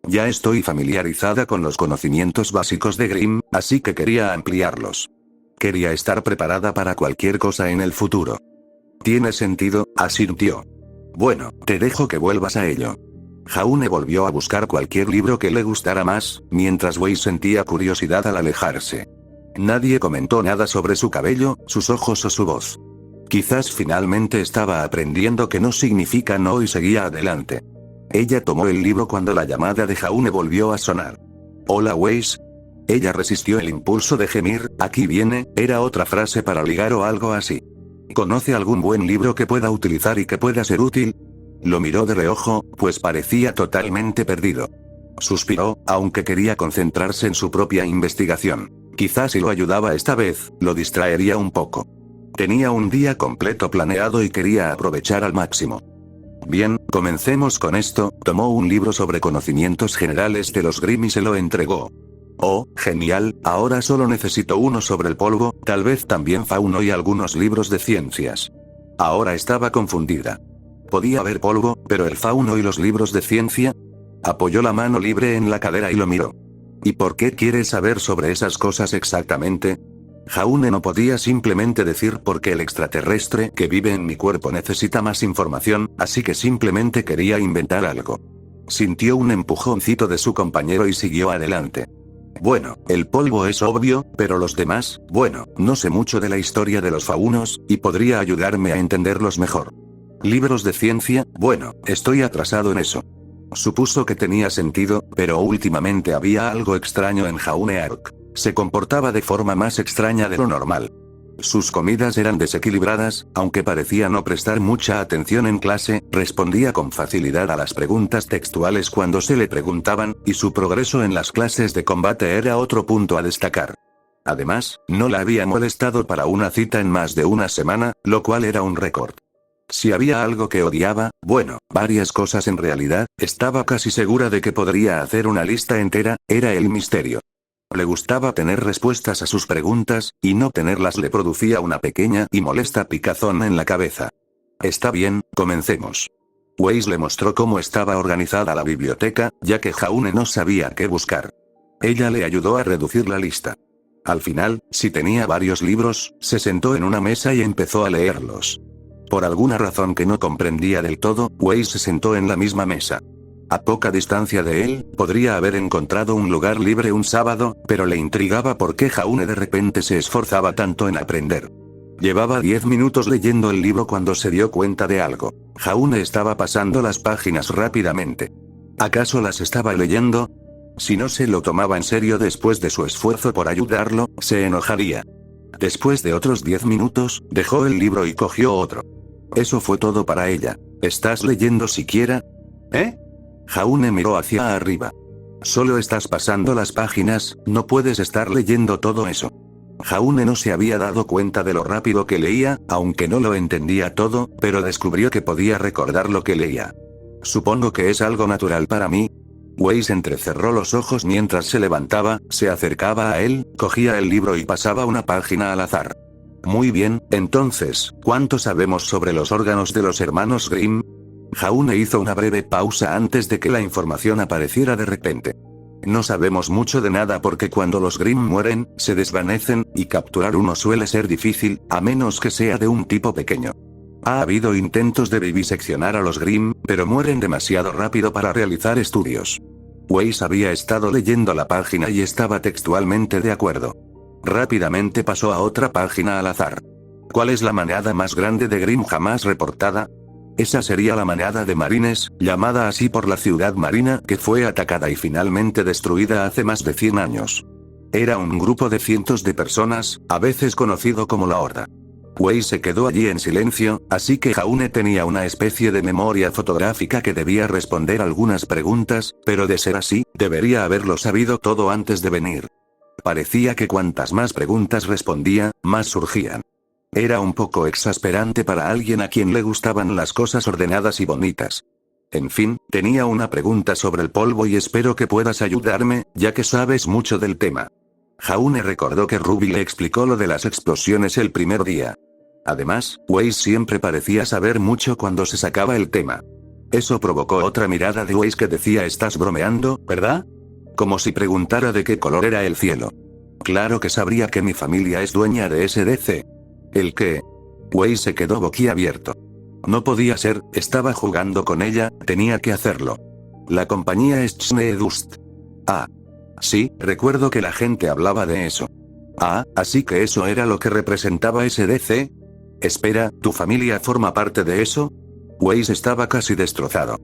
Ya estoy familiarizada con los conocimientos básicos de Grimm, así que quería ampliarlos. Quería estar preparada para cualquier cosa en el futuro. Tiene sentido, asintió. Bueno, te dejo que vuelvas a ello. Jaune volvió a buscar cualquier libro que le gustara más, mientras Wei sentía curiosidad al alejarse. Nadie comentó nada sobre su cabello, sus ojos o su voz. Quizás finalmente estaba aprendiendo que no significa no y seguía adelante. Ella tomó el libro cuando la llamada de Jaune volvió a sonar. Hola Weiss. Ella resistió el impulso de gemir, aquí viene, era otra frase para ligar o algo así. ¿Conoce algún buen libro que pueda utilizar y que pueda ser útil? Lo miró de reojo, pues parecía totalmente perdido. Suspiró, aunque quería concentrarse en su propia investigación. Quizás si lo ayudaba esta vez, lo distraería un poco. Tenía un día completo planeado y quería aprovechar al máximo. Bien, comencemos con esto. Tomó un libro sobre conocimientos generales de los Grimm y se lo entregó. Oh, genial, ahora solo necesito uno sobre el polvo, tal vez también fauno y algunos libros de ciencias. Ahora estaba confundida. Podía haber polvo, pero el fauno y los libros de ciencia. Apoyó la mano libre en la cadera y lo miró. ¿Y por qué quieres saber sobre esas cosas exactamente? Jaune no podía simplemente decir porque el extraterrestre que vive en mi cuerpo necesita más información, así que simplemente quería inventar algo. Sintió un empujoncito de su compañero y siguió adelante. Bueno, el polvo es obvio, pero los demás, bueno, no sé mucho de la historia de los faunos, y podría ayudarme a entenderlos mejor. Libros de ciencia, bueno, estoy atrasado en eso. Supuso que tenía sentido, pero últimamente había algo extraño en Jaune Ark. Se comportaba de forma más extraña de lo normal. Sus comidas eran desequilibradas, aunque parecía no prestar mucha atención en clase, respondía con facilidad a las preguntas textuales cuando se le preguntaban, y su progreso en las clases de combate era otro punto a destacar. Además, no la había molestado para una cita en más de una semana, lo cual era un récord. Si había algo que odiaba, bueno, varias cosas en realidad, estaba casi segura de que podría hacer una lista entera, era el misterio. Le gustaba tener respuestas a sus preguntas, y no tenerlas le producía una pequeña y molesta picazón en la cabeza. Está bien, comencemos. Weiss le mostró cómo estaba organizada la biblioteca, ya que Jaune no sabía qué buscar. Ella le ayudó a reducir la lista. Al final, si tenía varios libros, se sentó en una mesa y empezó a leerlos. Por alguna razón que no comprendía del todo, Weiss se sentó en la misma mesa. A poca distancia de él, podría haber encontrado un lugar libre un sábado, pero le intrigaba por qué Jaune de repente se esforzaba tanto en aprender. Llevaba 10 minutos leyendo el libro cuando se dio cuenta de algo. Jaune estaba pasando las páginas rápidamente. ¿Acaso las estaba leyendo? Si no se lo tomaba en serio después de su esfuerzo por ayudarlo, se enojaría. Después de otros 10 minutos, dejó el libro y cogió otro. Eso fue todo para ella. ¿Estás leyendo siquiera? ¿Eh? Jaune miró hacia arriba. Solo estás pasando las páginas, no puedes estar leyendo todo eso. Jaune no se había dado cuenta de lo rápido que leía, aunque no lo entendía todo, pero descubrió que podía recordar lo que leía. Supongo que es algo natural para mí. Weiss entrecerró los ojos mientras se levantaba, se acercaba a él, cogía el libro y pasaba una página al azar. Muy bien, entonces, ¿cuánto sabemos sobre los órganos de los hermanos Grimm? Jaune hizo una breve pausa antes de que la información apareciera de repente. No sabemos mucho de nada porque cuando los Grimm mueren, se desvanecen, y capturar uno suele ser difícil, a menos que sea de un tipo pequeño. Ha habido intentos de viviseccionar a los Grimm, pero mueren demasiado rápido para realizar estudios. Weiss había estado leyendo la página y estaba textualmente de acuerdo. Rápidamente pasó a otra página al azar. ¿Cuál es la manada más grande de Grimm jamás reportada? Esa sería la manada de marines, llamada así por la ciudad marina que fue atacada y finalmente destruida hace más de 100 años. Era un grupo de cientos de personas, a veces conocido como la Horda. Weiss se quedó allí en silencio, así que Jaune tenía una especie de memoria fotográfica que debía responder algunas preguntas, pero de ser así, debería haberlo sabido todo antes de venir. Parecía que cuantas más preguntas respondía, más surgían. Era un poco exasperante para alguien a quien le gustaban las cosas ordenadas y bonitas. En fin, tenía una pregunta sobre el polvo y espero que puedas ayudarme, ya que sabes mucho del tema. Jaune recordó que Ruby le explicó lo de las explosiones el primer día. Además, Weiss siempre parecía saber mucho cuando se sacaba el tema. Eso provocó otra mirada de Weiss que decía: estás bromeando, ¿verdad? Como si preguntara de qué color era el cielo. Claro que sabría que mi familia es dueña de SDC. ¿El qué? Weiss se quedó boquiabierto. No podía ser, estaba jugando con ella, tenía que hacerlo. La compañía es Schneedust. Ah. Sí, recuerdo que la gente hablaba de eso. Ah, así que eso era lo que representaba SDC. Espera, ¿tu familia forma parte de eso? Weiss estaba casi destrozado.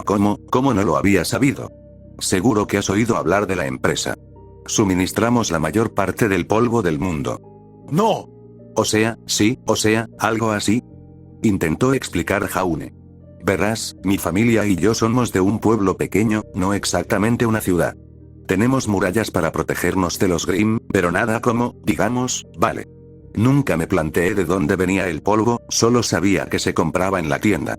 ¿Cómo no lo había sabido? Seguro que has oído hablar de la empresa. Suministramos la mayor parte del polvo del mundo. ¡No! Sí, algo así. Intentó explicar Jaune. Verás, mi familia y yo somos de un pueblo pequeño, no exactamente una ciudad. Tenemos murallas para protegernos de los Grimm, pero nada como, digamos, vale. Nunca me planteé de dónde venía el polvo, solo sabía que se compraba en la tienda.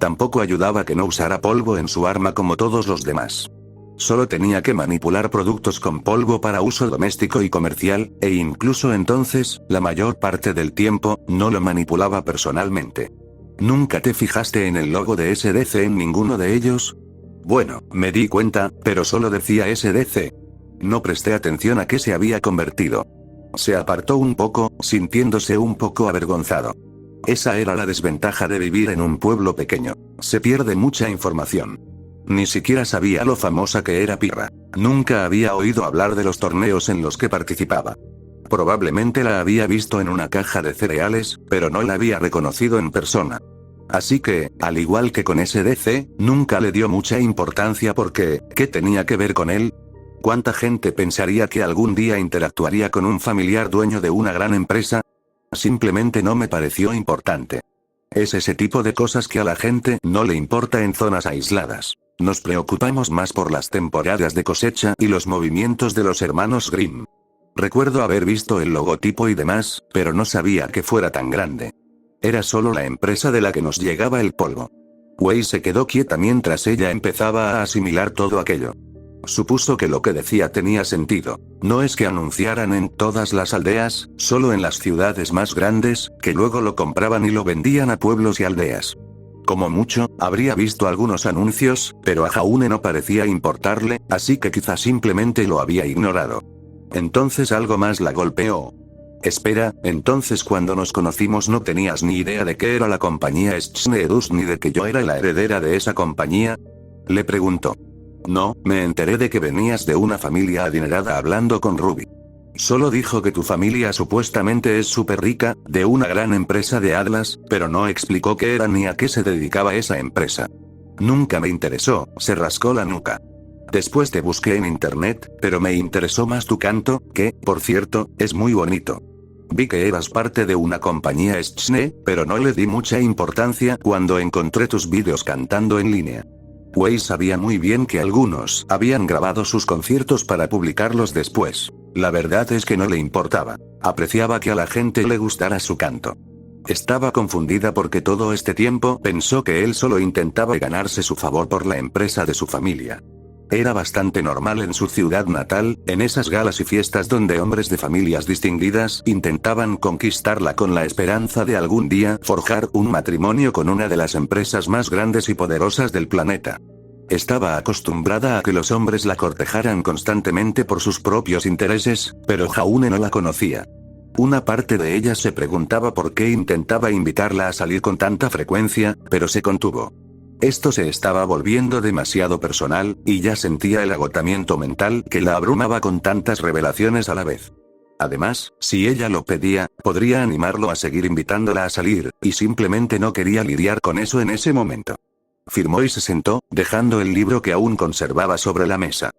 Tampoco ayudaba que no usara polvo en su arma como todos los demás. Solo tenía que manipular productos con polvo para uso doméstico y comercial, e incluso entonces, la mayor parte del tiempo, no lo manipulaba personalmente. ¿Nunca te fijaste en el logo de SDC en ninguno de ellos? Bueno, me di cuenta, pero solo decía SDC. No presté atención a qué se había convertido. Se apartó un poco, sintiéndose un poco avergonzado. Esa era la desventaja de vivir en un pueblo pequeño. Se pierde mucha información. Ni siquiera sabía lo famosa que era Pirra. Nunca había oído hablar de los torneos en los que participaba. Probablemente la había visto en una caja de cereales, pero no la había reconocido en persona. Así que, al igual que con SDC, nunca le dio mucha importancia porque, ¿qué tenía que ver con él? ¿Cuánta gente pensaría que algún día interactuaría con un familiar dueño de una gran empresa? Simplemente no me pareció importante. Es ese tipo de cosas que a la gente no le importa en zonas aisladas. Nos preocupamos más por las temporadas de cosecha y los movimientos de los hermanos Grimm. Recuerdo haber visto el logotipo y demás, pero no sabía que fuera tan grande. Era solo la empresa de la que nos llegaba el polvo. Weiss se quedó quieta mientras ella empezaba a asimilar todo aquello. Supuso que lo que decía tenía sentido. No es que anunciaran en todas las aldeas, solo en las ciudades más grandes, que luego lo compraban y lo vendían a pueblos y aldeas. Como mucho, habría visto algunos anuncios, pero a Jaune no parecía importarle, así que quizá simplemente lo había ignorado. Entonces algo más la golpeó. Espera, entonces cuando nos conocimos no tenías ni idea de qué era la compañía Schneedust ni de que yo era la heredera de esa compañía? Le preguntó. No, me enteré de que venías de una familia adinerada hablando con Ruby. Solo dijo que tu familia supuestamente es súper rica, de una gran empresa de Atlas, pero no explicó qué era ni a qué se dedicaba esa empresa. Nunca me interesó, se rascó la nuca. Después te busqué en internet, pero me interesó más tu canto, que, por cierto, es muy bonito. Vi que eras parte de una compañía Schne, pero no le di mucha importancia cuando encontré tus vídeos cantando en línea. Weiss sabía muy bien que algunos habían grabado sus conciertos para publicarlos después. La verdad es que no le importaba. Apreciaba que a la gente le gustara su canto. Estaba confundida porque todo este tiempo pensó que él solo intentaba ganarse su favor por la empresa de su familia. Era bastante normal en su ciudad natal, en esas galas y fiestas donde hombres de familias distinguidas intentaban conquistarla con la esperanza de algún día forjar un matrimonio con una de las empresas más grandes y poderosas del planeta. Estaba acostumbrada a que los hombres la cortejaran constantemente por sus propios intereses, pero Jaune no la conocía. Una parte de ella se preguntaba por qué intentaba invitarla a salir con tanta frecuencia, pero se contuvo. Esto se estaba volviendo demasiado personal, y ya sentía el agotamiento mental que la abrumaba con tantas revelaciones a la vez. Además, si ella lo pedía, podría animarlo a seguir invitándola a salir, y simplemente no quería lidiar con eso en ese momento. Firmó y se sentó, dejando el libro que aún conservaba sobre la mesa.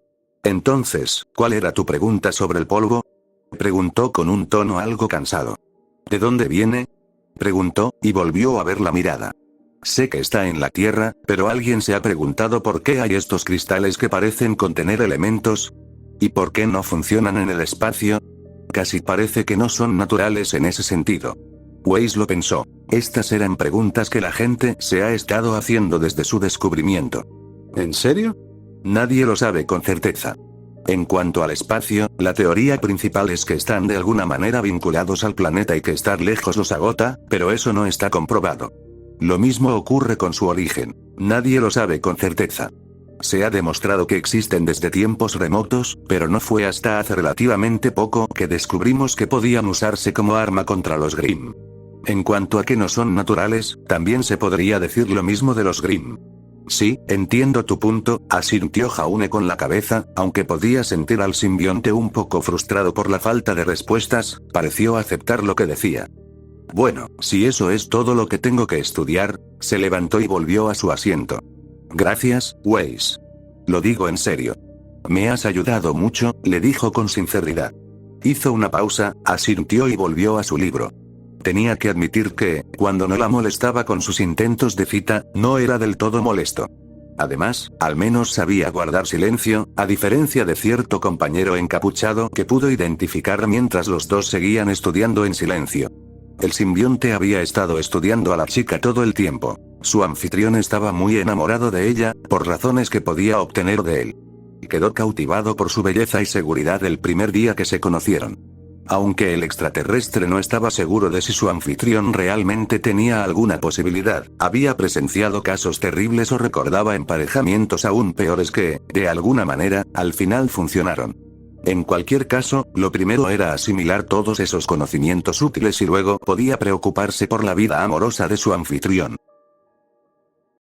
Entonces, ¿cuál era tu pregunta sobre el polvo? Preguntó con un tono algo cansado. ¿De dónde viene? Preguntó, y volvió a ver la mirada. Sé que está en la Tierra, pero ¿alguien se ha preguntado por qué hay estos cristales que parecen contener elementos? ¿Y por qué no funcionan en el espacio? Casi parece que no son naturales en ese sentido. Weiss lo pensó. Estas eran preguntas que la gente se ha estado haciendo desde su descubrimiento. ¿En serio? Nadie lo sabe con certeza. En cuanto al espacio, la teoría principal es que están de alguna manera vinculados al planeta y que estar lejos los agota, pero eso no está comprobado. Lo mismo ocurre con su origen. Nadie lo sabe con certeza. Se ha demostrado que existen desde tiempos remotos, pero no fue hasta hace relativamente poco que descubrimos que podían usarse como arma contra los Grimm. En cuanto a que no son naturales, también se podría decir lo mismo de los Grimm. Sí, entiendo tu punto, asintió Jaune con la cabeza, aunque podía sentir al simbionte un poco frustrado por la falta de respuestas, pareció aceptar lo que decía. Bueno, si eso es todo lo que tengo que estudiar, se levantó y volvió a su asiento. Gracias, Weiss. Lo digo en serio. Me has ayudado mucho, le dijo con sinceridad. Hizo una pausa, asintió y volvió a su libro. Tenía que admitir que, cuando no la molestaba con sus intentos de cita, no era del todo molesto. Además, al menos sabía guardar silencio, a diferencia de cierto compañero encapuchado que pudo identificar mientras los dos seguían estudiando en silencio. El simbionte había estado estudiando a la chica todo el tiempo. Su anfitrión estaba muy enamorado de ella, por razones que podía obtener de él. Quedó cautivado por su belleza y seguridad el primer día que se conocieron. Aunque el extraterrestre no estaba seguro de si su anfitrión realmente tenía alguna posibilidad, había presenciado casos terribles o recordaba emparejamientos aún peores que, de alguna manera, al final funcionaron. En cualquier caso, lo primero era asimilar todos esos conocimientos útiles y luego podía preocuparse por la vida amorosa de su anfitrión.